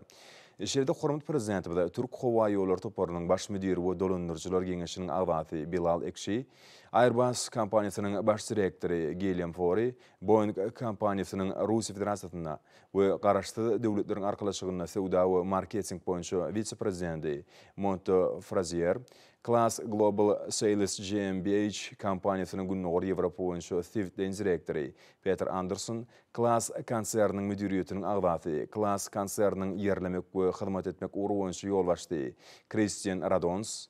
Şerde hormat prezidentimiz Türk Hava Yolları toparının baş müdiri we dolandırıcılar geňeşiniň agdaty Bilal Ekşi, Airbus kompaniýasynyň baş direktori Guillaume Faury, Boeing kompaniýasynyň Russiýa Federasyna we garaşdy döwletleriň arkalaşygyna sewda we marketing boýunça vice-prezidenti Monte Frazier, Class Global Sales GmbH kompaniýasynyň Günnur Ýewropa boýunça Swift direktori Peter Anderson, Class konserniň müdiriýetiniň agdaty, Class konserniň ýerlemek we hyzmat etmek uğru boýunça ýolbaşdy Christian Radons,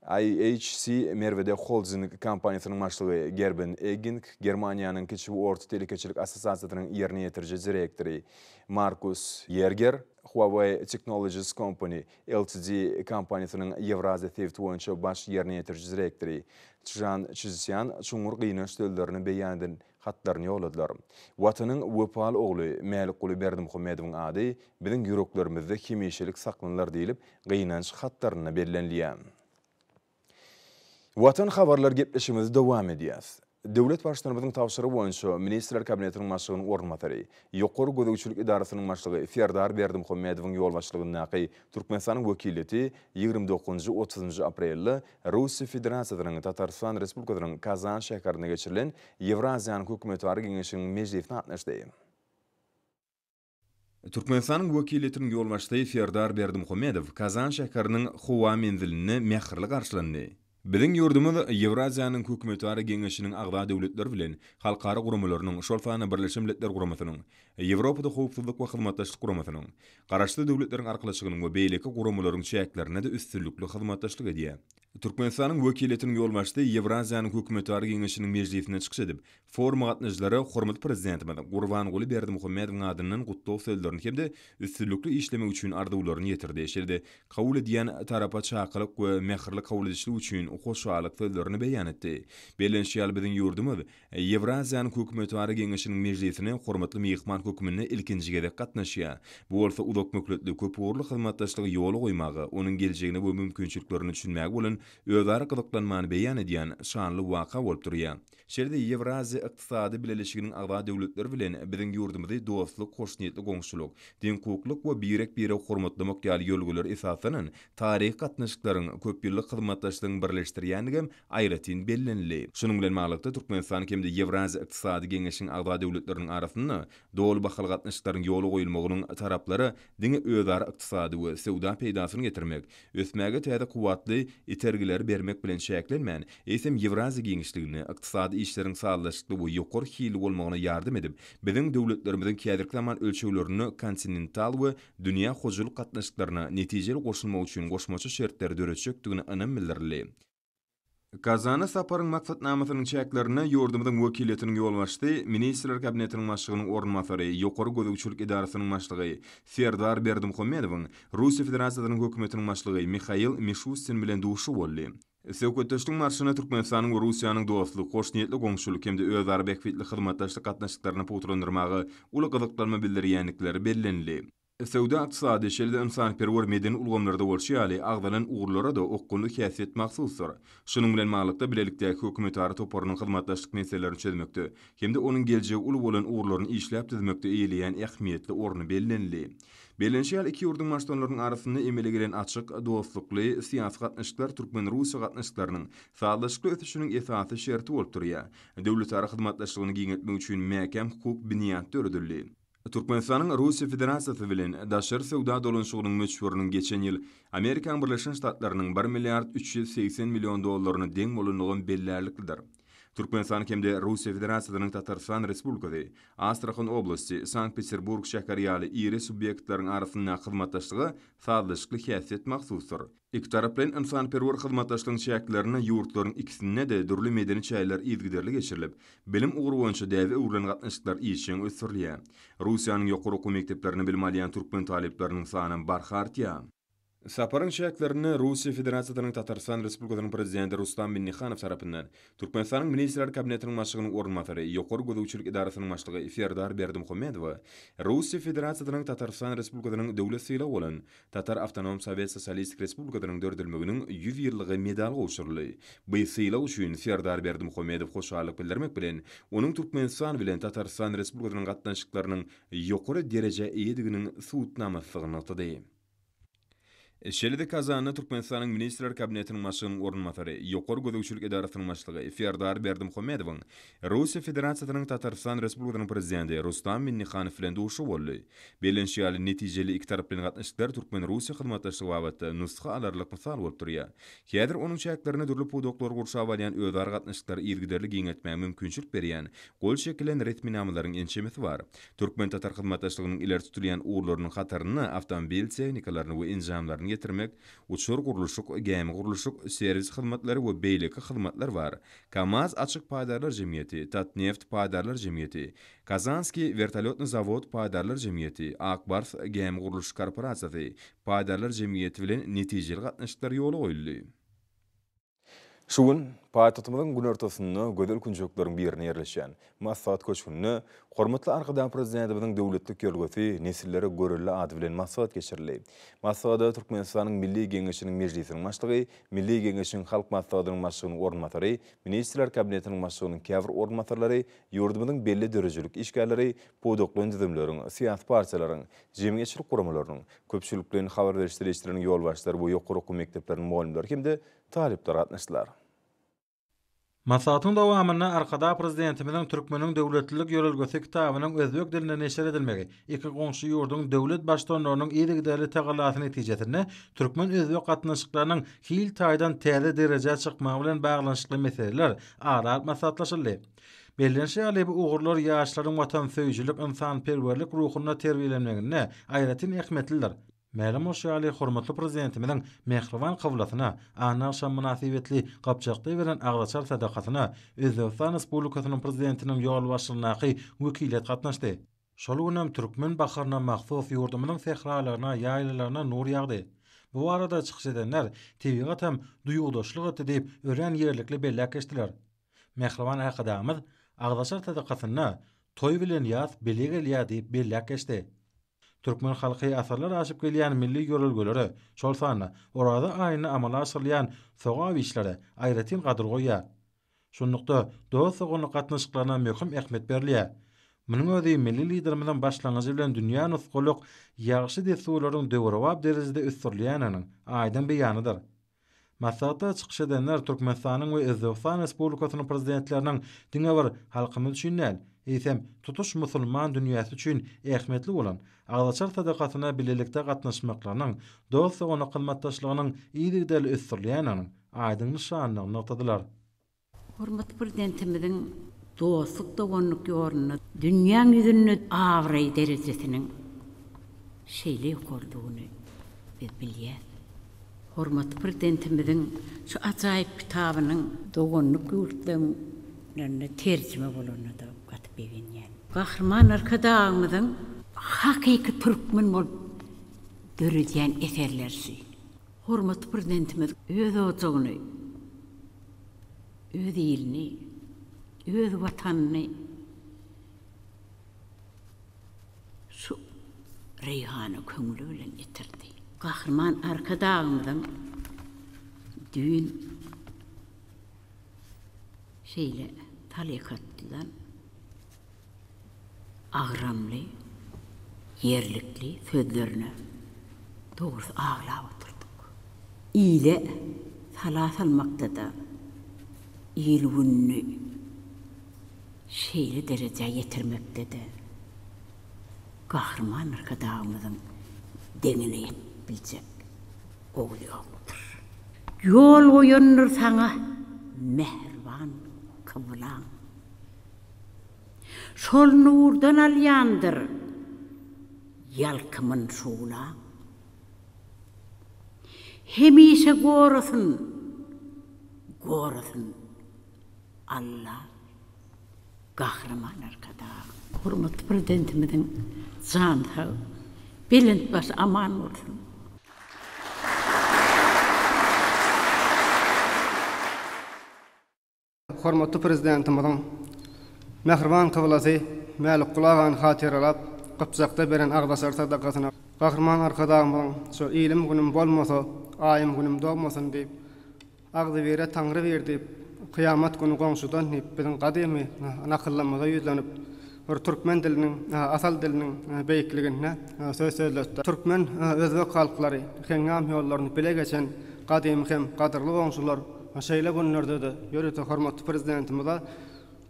IHC Mervede Holding kompaniýasynyň başlygy Gerben Eging, Germaniýanyň Kiçik we Orta Telekeçilik Assosiasiýasynyň ýerine ýetirji direktori Markus Yerger, Huawei Technologies Company Ltd kompaniýasynyň Ýewraziýa Swift boýunça baş ýerine ýetirji direktori Çjan Çizyan çuňur gynaş döwlerini beýan eden hatlaryny ýoladylar. Watanyň wepal ogly Mälik Berdimuhammedowyň ady biziň ýüreklerimizde hemişelik saklanlar diýilip gynanç hatlaryna bellenilýär. Watan Habarlary gepleşigimiz dowam edýär. Döwlet başçylarynyň tawşyry boýunça Ministrler Kabinetiniň başlygynyň ornatary, ýokary gözegçilik idarasynyň başlygy Ferdar Berdimuhammedowyň ýolbaşçylygyndaky Türkmenistanyň wekilleti 29-30 aprelde Russiýa Federasiýasynyň Tatarstan Respublikasynyň Kazan şäherine geçirilen Ýewraziýanyň hökümetleri geňeşiniň mejlisine gatnaşdy. Türkmenistanyň wekilletiniň ýolbaşçysy Ferdar Berdimuhammedow Kazan şäheriniň Huwa menzilini mähirli garşylandy. Biziň ýurdumyz Ýewraziýanyň hökümetleri geňeşiniň agda döwletleri bilen halkara gurumlarynyň şolfany Birleşmiş Milletler Guramasynyň, Ýewropada howpsuzlyk we hyzmatdaşlyk guramasynyň, garaşdy döwletleriň arkalaşygynyň we beýleki gurumlaryň çäklerine de üstünlükli hyzmatdaşlyk edýär. Türkmenistanyň wekilletiniň ýolbaşçysy Ýewraziýanyň hökümetleri geňeşiniň mejlisine çykyş edip, forum gatnaşjylary hormat prezidentimiz Gurbanguly Berdimuhammedowyň adynyň gutlaw sözlerini hemde üstünlükli işlemek üçin ardawlaryny ýetirdi. Şerde kabul edýän tarapa çakylyk we mähirli kabul edişlik üçin hoşalyk sözlerini beýan etdi. Belenşýal biziň ýurdumyz Ýewraziýanyň hökümetleri geňeşiniň mejlisine hormatly mehman hökümine ilkinji gezek gatnaşýar. Bu bolsa uzak mökletli köp uğurly hyzmatdaşlygy ýoly goýmagy, onuň geljegine we mümkinçiliklerini düşünmäge bolan özara gyzyklanmany beýan edýän şanly waka bolup durýar. Şerde Ýewraziýa ykdysady bileşiginiň agda döwletleri bilen biziň ýurdumyzda dostlyk, hoşnýetli goňşuluk, diňkuklyk we birek hormatlamak ýaly ýolgular esasanan taryh gatnaşyklaryň köp ýyllyk hyzmatdaşlygyny birleşdirýändigem aýratyn bellenildi. Şunuň bilen maglykda Türkmenistan hemde Ýewraziýa ykdysady geňeşiň agda döwletleriniň arasynda dowul bahaly gatnaşyklaryň ýoly goýulmagynyň taraplary diňe özara ykdysady we sewda peýdasyny getirmek, ösmäge täze kuwatly itergiler bermek bilen şäklenmän, esem Ýewraziýa geňeşligini ykdysady işleriň sağlaşykly we ýokary hili bolmagyna ýardym edip, biziň döwletlerimiziň kädirki zaman ölçeglerini kontinental we dünýä hoşuluk gatnaşyklaryna netijeli goşulmak üçin goşmaçy şertler döretjekdigini anym bildirildi. Kazana saparyň maksatnamasynyň çäklerini ýurdumyzyň wekilletiniň ýolbaşçysy Ministrler Kabinetiniň başlygynyň ornatary, ýokary gözegçilik idarasynyň başlygy Ferdar Berdimuhammedowyň Russiýa Federasiýasynyň hökümetiniň başlygy Mikhail Mishustin bilen duşy boldy. Sewketdeşliň marşyna Türkmenistanyň we Russiýanyň dostlyk, hoşnýetli goňşulyk hemde özara bekfitli hyzmatdaşlyk gatnaşyklaryny puturlandyrmagy uly gyzyklanma bildirýänlikleri bellenildi. Sewda ykdysady şeýle insanperwer medeni ulgamlarda bolşýaly agdalan uğurlara da okkunly häsiýet maksusdyr. Şunuň bilen maglykda bilelikdäki hökümetleri toparynyň hyzmatdaşlyk meselelerini çözmekde, hemde onuň geljegi uly bolan uğurlaryny işläp düzmekde eýleýän ähmiýetli orny bellenildi. Belenşýal iki ýurdun başçylarynyň arasynda emele gelen açyk, dostlukly syýasy gatnaşyklar Türkmen-Russiýa gatnaşyklarynyň sağlaşykly ötüşiniň esasy şerti bolup durýar. Döwletara hyzmatdaşlygyny giňetmek üçin mäkem hukuk büniýat töredildi. Türkmenistanyň Russiýa Federasiýasy bilen daşary sewda dolanşygynyň meçhurlygynyň geçen ýyl Amerikan Birleşmiş Ştatlarynyň 1 milliard 380 million dollaryny deň bolanlygyny bellälikdir. Türkmenistan hemde Russiýa Federasiýasynyň Tatarstan Respublikasy, Astrakhan oblasty, Sankt-Peterburg şäheri ýaly iri subýektleriň arasynda hyzmatdaşlygy sağlaşykly häsiýet maksusdyr. İki tarap bilen insanperwer hyzmatdaşlygyň şäklerini ýurtlaryň ikisinde de dürli medeni çaýlar izgiderli geçirilip, bilim uğru boýunça däze uğurlan gatnaşyklar işiň ösürilýär. Russiýanyň ýokary okuw mekdeplerini bilim alýan türkmen talipleriniň sany barha artýar. Saparın şäklerini Rusiya Federatsiýasynyň Tatarstan Respublikasynyň prezidenti Rustam Minnihanow tarapyndan Türkmenistanyň Ministrler Kabinetiniň başlygynyň ornatary, ýokary gözegçilik idarasynyň başlygy Ferdar Berdimuhammedow, Rusiya Federatsiýasynyň Tatarstan Respublikasynyň döwlet sylagy bolan Tatar Awtonom Sowet Sosialistik Respublikasynyň dördülmeginiň 100 ýyllygy medaly gowşurly. Bu sylagy üçin Ferdar Berdimuhammedow hoşallyk bildirmek bilen onuň Türkmenistan bilen Tatarstan Respublikasynyň gatnaşyklarynyň ýokary derejä eýediginiň suwutnamasyny tutdy. Şelide kazanı Türkmenistanyň Ministrler Kabinetiniň başlygynyň ornatary, ýokary gözegçilik idarasynyň başlygy Ferdar Berdimuhammedow, Rusiya Federatsiýasynyň Tatarstan Respublikasynyň prezidenti Rustam Minnihanow bilen duşy boldy. Belenşýaly netijeli iki tarap bilen gatnaşyklar Türkmen-Rusiya hyzmatdaşlygy babatda nusxa alarlyk mysal bolup durýar. Häzir onuň şäklerini dürli podoklar gurşap alýan özar gatnaşyklar ýergiderli giňetmäge mümkinçilik berýän gol şekillen retminamalaryň ençemesi bar. Türkmen-Tatar hyzmatdaşlygynyň ileri tutulýan uğurlarynyň hataryny awtomobil technikalaryny we injamlaryny getirmek, uçur guruluşuk, gemi guruluşuk, servis hyzmatlary we beýleki hyzmatlar bar. Kamaz açyk paýdarlar jemgyýeti, Tatneft paýdarlar jemgyýeti, Kazanski vertolyotny zawod paýdarlar jemgyýeti, Akbars gemi guruluş korporasiýasy paýdarlar jemgyýeti bilen netijeli gatnaşyklar ýoly goýuldy. Şugun, paýtatymyzyň gün ortasyny gödel kunjuklaryň birine ýerleşýän Masat köşkünni hormatly arkadan prezidentimiziň döwletlik ýolgosy nesillere görüllü ady bilen Masat geçirildi. Masada Türkmenistanyň Milli Geňeşiniň mejlisiniň başlygy, Milli Geňeşiniň halk maslahatynyň başlygynyň ornatary, Ministrler Kabinetiniň başlygynyň käbir ornatarlary, ýurdumyzyň belli derejelik işgärleri, podoklan düzümleriň, siýasy partiýalaryň, jemgyýetçilik guramalarynyň, köpçülikden habar berişdirýärleriniň ýolbaşçylary we ýokary okuw mekdepleriniň muallimleri kimde talipler gatnaşdylar. Masatyň dowamyna arkada prezidentimiziň Türkmeniň döwletlilik ýolgosy kitabynyň özbek diline neşer edilmegi, iki goňşy ýurdun döwlet başdanlarynyň ýerligidäli tagalaty netijesinde Türkmen özbek gatnaşyklarynyň hil taýdan täze derejä çykmagy bilen baglanyşykly meseleler ara masatlaşyldy. Belenşäli bu ugurlar ýaşlaryň watan söýjilik, insanperwerlik ruhuny terbiýelenmegine aýratyn ähmetliler. Mälim şäli hormatly prezidentimiziň mehriban kabulatyna, ana şam münasibetli gapçakly beren agdaçar sadakatyna Özbekistan Respublikasynyň prezidentiniň ýolbaşçylygyny wekilet gatnaşdy. Şol günem Türkmen baharyna mahsus ýurdumynyň sehralaryna, ýaýlalaryna nur ýagdy. Bu arada çykyş edenler tebigat hem duýugdaşlyk etdi diýip ören ýerlikli bellek geçdiler. Mehriban akadamyz agdaçar sadakatyna toy bilen ýaz belegel ýa diýip bellek geçdi. Türkmen halky asarlar aşyp gelýän milli ýörelgeleri, şol sany orada aýyny amala asyrlayan sogab işleri aýratyn gadyr goýýar. Şonlukda dost soguny gatnaşyklaryna möhüm ähmet berilýär. Munyň özi milli liderimiziň başlangyjy bilen dünýä nusguluk ýagşy desturlaryň döwrewap derejede üstürlýäniň aýdan beýanydyr. Masata çykyş edenler Türkmenistanyň we Özbekistan Respublikasynyň prezidentleriniň diňe bir halkymyz üçin eýsem tutuş musulman dünýäsi üçin ähmetli bolan agdaçar sadakatyna bilelikde gatnaşmaklarynyň dost soguny kylmatdaşlygynyň ýerligidäli üstürlýäniň aýdyň nişanlygyny noktadylar. Hormatly prezidentimiziň dostluk dogonluk ýoruna dünýäň ýüzünde awray derejesiniň şeýle ýokardygyny biz bilýär. Hormatly prezidentimiziň şu ajaýyp kitabynyň dogonluk ýurtlaryny terjime bolanyny da gatyp berenýär. Gahrman arkadaşymyzyň hakyky türkmen bolup döredýän eserlersi. Hormatly prezidentimiz öz ojagyny, öz ýylny, öz watanyny şu reyhany köňlü bilen ýetirdi. Gahrman arkadaşymyzyň düýün şeýle talykatdylar. Agramly, yerlikli sözlerini doğrusu ağlap oturduk. İyle salat almakta da iyilgününü şeyli derece yetirmekte de kahraman arkadaşımızın denine yetbilecek oğlu yoktur. Yol koyunur sana mehriban kıvılan. Şol nurdan alyandır yalkımın şuğla. Hemişe gorasın Allah kahraman arkadaşım. Hurmatly prezidentimizin can sağ, belent baş aman olsun. hormatly prezidentimiň mehriban kıblasy Mälik Gulagan hatıralap Qıpsaqda beren Agdasar sadaqatyna Gahrman arkadamyň şu ilim günüm bolmasa ayım günüm doğmasın diýip agdy bere Taňry berdi kıyamat günü goňşudan biziň gadymy nakyllanmaga ýüzlenip bir türkmen diliniň asal diliniň beýikligine söz söyleýär. Türkmen özbek halklary heňam ýollaryny bile geçen gadymy hem gadyrly goňşular şeýle günlerde de ýörete hormatly prezidentimiz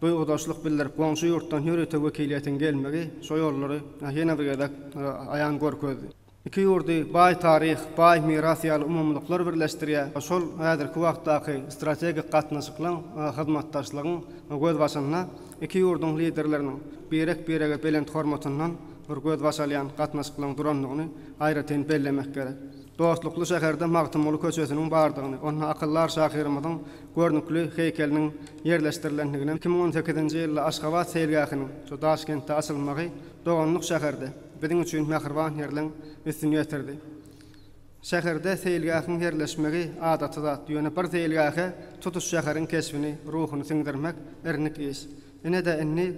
bu udaşlyk bildirip goňşy ýurtdan ýörete wekiliýetiň gelmegi şo ýollary ýene bir gedek aýan görkezdi. İki ýurdy baý taryh, baý miras ýaly umumlyklar birleşdirýär. Şol häzirki wagtdaky strategik gatnaşyklaryň, hyzmatdaşlygyň göz başynda iki ýurduň liderleriniň berek-berege belent hormatyndan bir göz başalýan gatnaşyklaryň duranlygyny aýratyn bellemek gerek. Dostlukly şäherde Magtymly köçesiniň bardygyny, onun akyllar şahyrymyzyň görnükli heýkeliniň yerleşdirilenligini 2018-nji ýylda Aşgabat seýilgähiniň şu Daşkentde açylmagy doganlyk şäherde biziň üçin mähriban ýerleň üstün ýetirdi. Şäherde seýilgähiň yerleşmegi adaty zat, ýöne bir seýilgähe tutuş şäheriň kesbini, ruhuny siňdirmek ernik iş. Ene de enni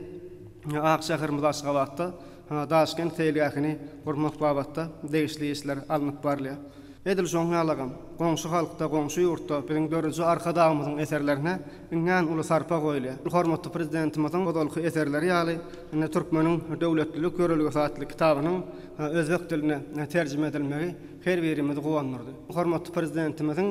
Ak şäherimiz Aşgabatda Daşkent seýilgähini gurmak babatda degişli işler alınıp barlýar. Edil şoň ýalagam, goňşy halkda, goňşy ýurtda biziň dörüncü arkadagymyzyň eserlerine iňňän uly sarpa goýulýar. Hormatly prezidentimiziň godalky eserleri ýaly Türkmeniň döwletlilik ýörelgesi atly kitabynyň özbek diline terjime edilmegi her birimizi gowandyrdy. Hormatly prezidentimiziň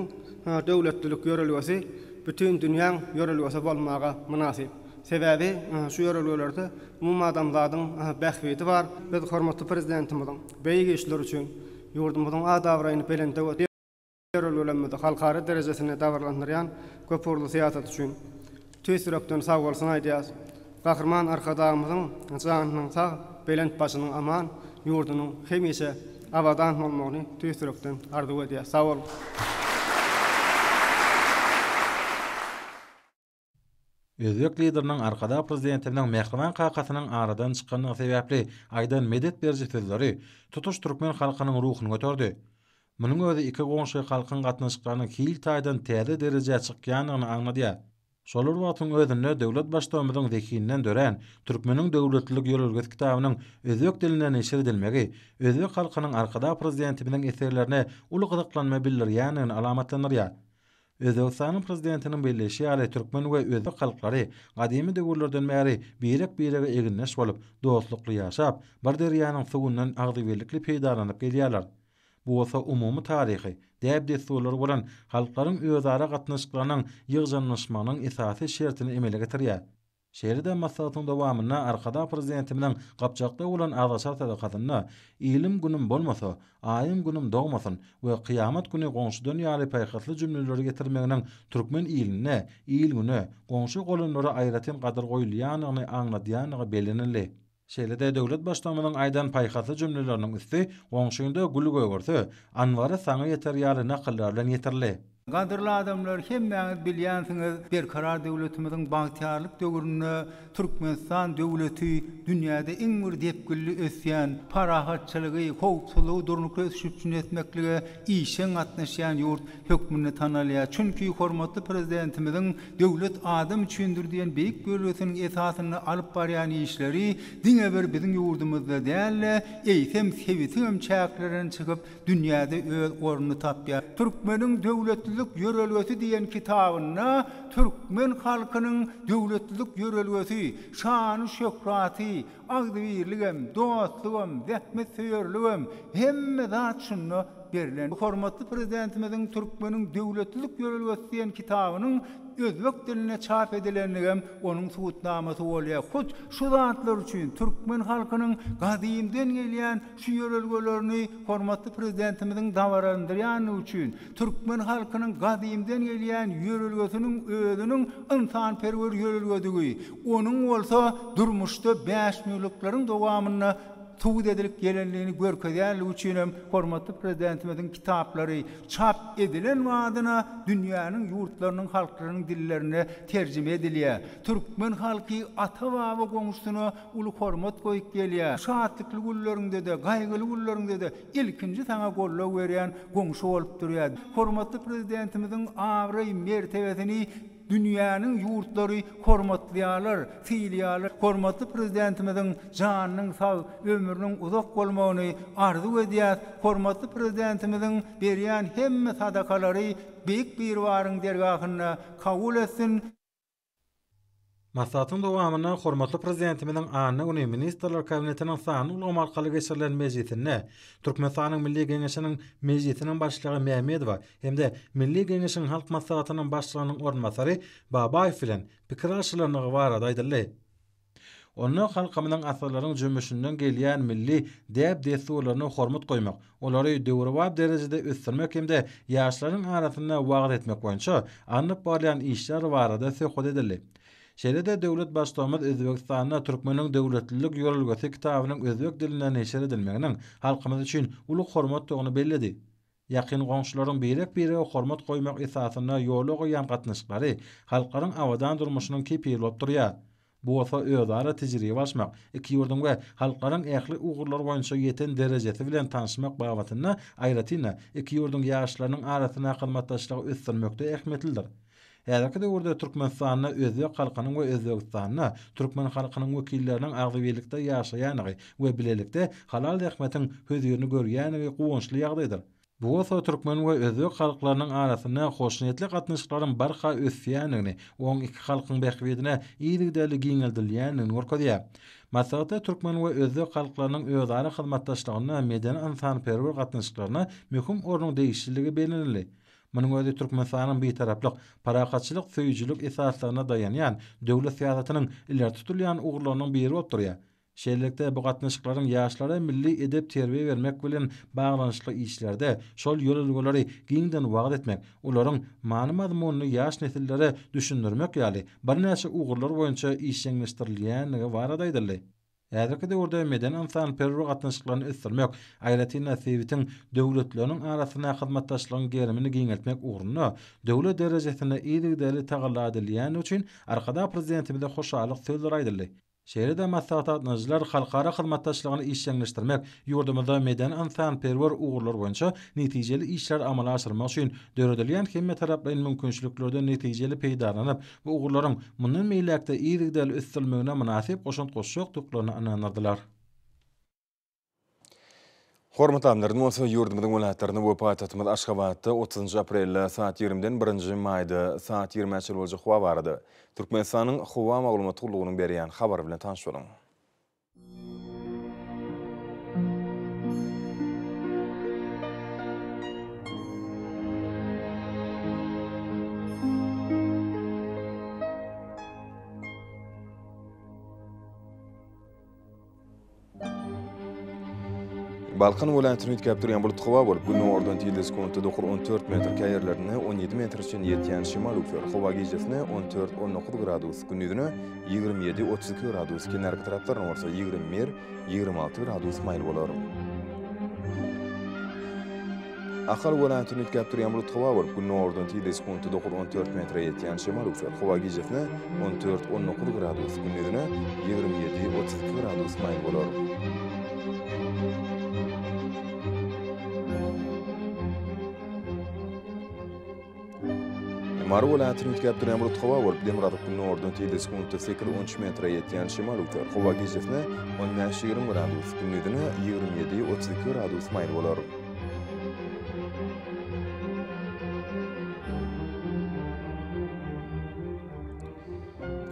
döwletlilik ýörelgesi bütün dünýäň ýörelgesi bolmaga münasip. Sebäbi şu ýörelgelerde umum adamlaryň bähbidi bar. Biz hormatly prezidentimiziň beýik işler üçin ýurdumyzyň adabraýyny belende ýörelgelerinde halkara derejesine dawarlandyrýan köpürli siýasat üçin tüýsürekden sag bolsun aýdýas. Gahrman arkadagymyzyň janynyň sag, belent başynyň aman, ýurdunyň hemişe abadan bolmagyny tüýsürekden arzu edýär. Sag bol. Özbek lideriniň arkada prezidentimiň mehriban kakatynyň aradan çykanyny sebäpli aýdan medet berji sözleri tutuş türkmen halkynyň ruhuny göterdi. Munyň özi iki goňşy halkyň gatnaşyklaryny kil taýdan täze derejä çykýanyny aňladýar. Şolar wagtyň özünde döwlet başçymyzyň zekininden dören türkmeniň döwletlilik ýörelgesi kitabynyň özbek dilinden neşir edilmegi özbek halkynyň arkada prezidentimiň eserlerine uly gyzyklanma bildirýäni alamatlanýar. Özbekistanyň prezidentiniň belleşi ýaly türkmen we özbek halklary gadymy döwürlerden bäri birek-birege eginleş bolup, dostlukly ýaşap, bir derýanyň suwundan agdyberlikli peýdalanyp gelýärler. Bu bolsa umumy taryhy, däp-desturlary bolan halklaryň özara gatnaşyklarynyň ýygnanmagynyň esasy şertini emele getirýär. Şeýle maslahatyň dowamyna arkada prezidentimiň gapjakda bolan Agdasar sadaqatyna ilim günüm bolmasa, aýym günüm dogmasyn we kıyamat güni goňşudan ýaly paýhatly jümleleri getirmeginiň türkmen iline, ilgüne, goňşy golanlara aýratyn gadyr goýulýanyny aňladýanyny belenildi. Şeýle-de döwlet başçymynyň aýdan paýhatly jümleleriniň üstü goňşuňda gül göýgürse, anwara saňy ýeter ýaly nakyllar bilen ýetirildi. Gadyrly adamlar hemmäňiz bilýänsiňiz, berkarar döwletimiziň bagtýarlyk döwründe Türkmenistan döwleti dünýäde iň bir depgilli ösýän, parahatçylygy, howpsuzlygy durnukly ösüşip etmekligi, işen gatnaşýan ýurt hökmüni tanalýar. Çünki hormatly prezidentimiziň döwlet adam üçindir diýen beýik bölgesiniň esasyny alyp barýan işleri diňe bir biziň ýurdumyzda dälle, eýsem sevitiň çäklerden çykyp dünýäde öz ornuny tapýar. Türkmeniň döwletli ýörelgesi diýen kitabyna türkmen halkynyň döwletlilik ýörelgesi, şany şöhraty, agdybirligem, dostlugam, zähmet söýerligem hemme zat şunu berilen. Hormatly prezidentimiziň türkmeniň döwletlilik ýörelgesi diýen kitabynyň özbek diline çap edilenligem onuň suwutnamasy bolýar. Hut şu zatlar üçin türkmen halkynyň gadymdan gelýän şu ýörelgelerini hormatly prezidentimiziň dawarandyrýany üçin türkmen halkynyň gadymdan gelýän ýörelgesiniň özüniň insanperwer ýörelgedigi, onuň bolsa durmuşda 5 müliklaryň dowamyna tuğd edilip gelenliğini görkezýärligi üçin hem hormatly prezidentimiziň kitaplary çap edilen wadyna dünýäniň ýurtlarynyň halklarynyň dillerine terjime edilýär. Türkmen halky ata-baba goňşusyna uly hormat goýup gelýär. Şahatlikli günlerinde de, gaýgyly günlerinde de ilkinji saňa gollap berýän goňşy bolup durýar. Hormatly prezidentimiziň awry mertebesini dünýäniň ýurtlary hormatlaýarlar, fiýlaýarlar. Hormatly prezidentimizin janynyň sag, ömrüniň uzak bolmagyny arzu edýär. Hormatly prezidentimizin berýän hemme sadakalary beýik bir waryň dergahyna kabul etsin. Maslahatyň dowamyna hormatly prezidentimizin anyny uny ministrler kabinetiniň sany ulgam arkaly geçirilen mejlisine Türkmenistanyň Milli Geňeşiniň mejlisiniň başlygy Mehmedowa hemde Milli Geňeşiň halk maslahatynyň başlygynyň ornmasary Babaýew bilen pikir alşylaryny barada aýdyldy. Onu halkymyň asalaryň jümmüşinden gelýän milli däp destuurlaryna hormat goýmak, olary döwrewap derejede ösdürmek hemde ýaşlaryň arasynda wagt etmek boýunça anyp barýan işler barada söhbet edildi. Şeýle-de döwlet başlygymyz Özbegistanyna türkmeniň döwletlilik ýolulgasy kitabynyň özbek diline neşer edilmeginiň halkymyz üçin uluk hormat dogny bellidi. Ýakyn goňşularyň biri hormat goýmak esasyna ýola goýan gatnaşyklary halklaryň awadan durmuşynyň kepili bolup durýar. Bu osa özara tejribe almak, iki ýurdum we halklaryň ähli ugurlar boýunça ýeten derejesi bilen tanışmak babatyna aýratyna iki ýurdun ýaşlarynyň arasyna hyzmatdaşlygy ösdürmekde ähmetlidir. Häzirki döwürde Türkmenistanyna özbek halkynyň we Özbegistanyna türkmen halkynyň wekilleriniň agdybelikde ýaşaýanyny we bilelikde halal ähmetiň höýdürini görýäni goýunçly ýagdaýdyr. Bu osa türkmen we özbek halklarynyň arasyna hoşnýetli gatnaşyklaryň barha ösýänini, oň iki halkyň bähwedine ýygydaly giňeldilýänini görkezýär. Maslahatda türkmen we özbek halklarynyň özara hyzmatdaşlygyna medeni insanperwer gatnaşyklaryna möhüm ornuň değişikliği belirli. Munyň özi Türkmenistanyň bir taraplyk parakatçylyk söýüjülük esaslaryna dayanýan döwlet siýasatynyň ileri tutulýan ugurlarynyň biri bolup durýar. Şeýlelikde bu gatnaşyklaryň ýaşlara milli edep terbiýe bermek bilen baglanyşly işlerde şol ýolulgulary giňden wagt etmek, olaryň many mazmunyny ýaş nesillere düşündirmek ýaly bir näçe ugurlar boýunça işleňleşdirilýänligi barada aýdyldy. Häzirki döwürde medeni insanperwer gatnaşyklaryny ösdürmek, aýratyna sebitiň döwletleriniň arasyna hyzmatdaşlygyň gerimini giňeltmek ugruna döwlet derejesinde ýygydaly tagalla edilýän üçin arkada prezidentimize hoşalyk sözler aýdyldy. Şeýle-de maslahatçylar halkara hyzmatdaşlygyny işleňleşdirmek, ýurdumyzda medeni insanperwer ugurlar boýunça netijeli işler amala aşyrmak üçin döredilýän hemme taraplaryň mümkinçiliklerden netijeli peýdalanyp, bu ugurlaryň mundan meýlekde ýygydaly ösdürmegine münasip goşunt goşşokdyklaryny ananardylar. Hormatly amlarym, osa ýurdumyzyň welaýatlaryny bu paýtatymyz Aşgabatda 30 aprelde saat 20-den 1 maýda saat 20-çe boljak howa barady. Türkmenistanyň howa maglumat gurulugynyň berýän habar bilen tanış boluň. Balkan welaýatyny ütkäp durýan bulut howa bolup, günüň ordan ýyldys sekundy 14 metr käýerlerine 17 metr üçin ýetýän şymal üfer. Howa gijesine 14-19 gradus, gündüzüne 27-32 gradus, kenarky taraplaryna bolsa 21-26 gradus maýl bolar. Ahal welaýatyny ütkäp durýan bulut howa bolup, günüň ordan ýyldys sekundy 14 metr ýetýän şymal üfer. Howa gijesine 14-19 gradus, gündüzüne 27-32 gradus maýl bolar. Mary welaýatyny ütkäp durýan bulut howa bolup, Demiradyk günüň ordan ýyldys sekundy 8-13 metr ýetýän şymal üfer. Howa gijesine 15-20 gradus, gündüzüne 27-32 gradus maýl bolar.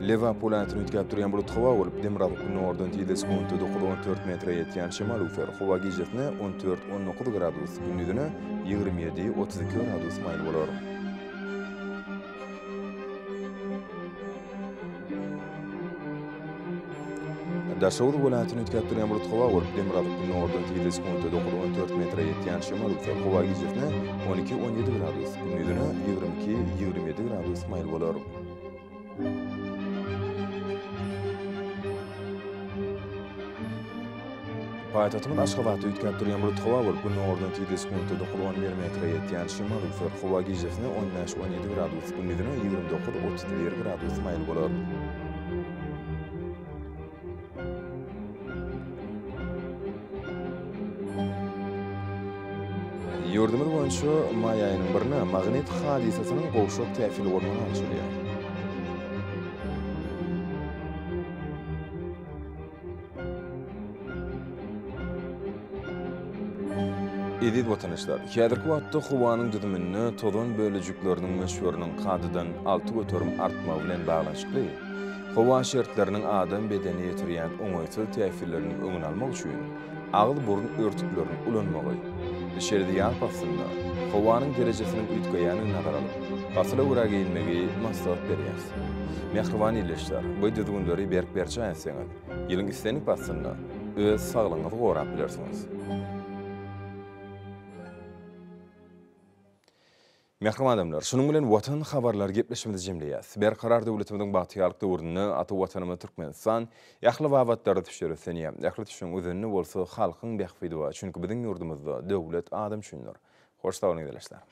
Leva welaýatyny ütkäp durýan bulut howa bolup, Demiradyk günüň ordan ýyldys sekundy 14 metr ýetýän şymal üfer. Howa gijesine 14-19 gradus, gündüzüne 27-32 gradus maýl bolar. Daşawur welaýatyny ütkäp durýan bulut howa bolup, Demiradyk günüň ordan ýyldys sekundy 14 metr ýetýän şymal üfer. Howa gijesine 12-17 gradus, gündüzüne 22-27 gradus maýl bolar. Paýtatymyň Aşgabatda ütkäp durýan bulut howa bolup, günüň ordan ýyldys sekundy 11 metr ýetýän şymal üfer. Howa gijesine 15-17 gradus, gündüzüne 29-31 gradus maýl bolar. Ýurdumyz boýunça maý aýynyň birine magnit hadisasynyň gowşak täsiri bolmagy anşylýar. Edid vatandaşlar, häzirki wagtda howanyň düzümini tozan bölejikleriniň meşhurlygynyň kadydan 6 götürüm artmagy bilen baglanşykly. Howa şertleriniň adam bedeni ýetirýän oňaýsyz täsirlerini öňüne almak üçin agyl burun örtüklerini ulanmagy. Şerdi ýalpasynda howanyň derejesiniň ütgeýäni nazar alyp, gasyla gura gelmegi maslahat berýär. Mehriban ýyleşler, bu düzgünleri berk berçä etseňiz, ýylyň istenik basynda öz saglygyňyzy gorap bilersiňiz. Mehriban adamlar, şunun bilen Watan Habarlary gepleşmemizi jemleýäs. Berkarar döwletimiziň bagtýarlyk döwründe ata watanymyz Türkmenistan ýakly wagtlarda tüşürsen ýa. Ýakly tüşüň özüni bolsa halkyň bähfidi we çünki biziň ýurdumyzda döwlet adam düşünýär. Hoş taýyň edilýär.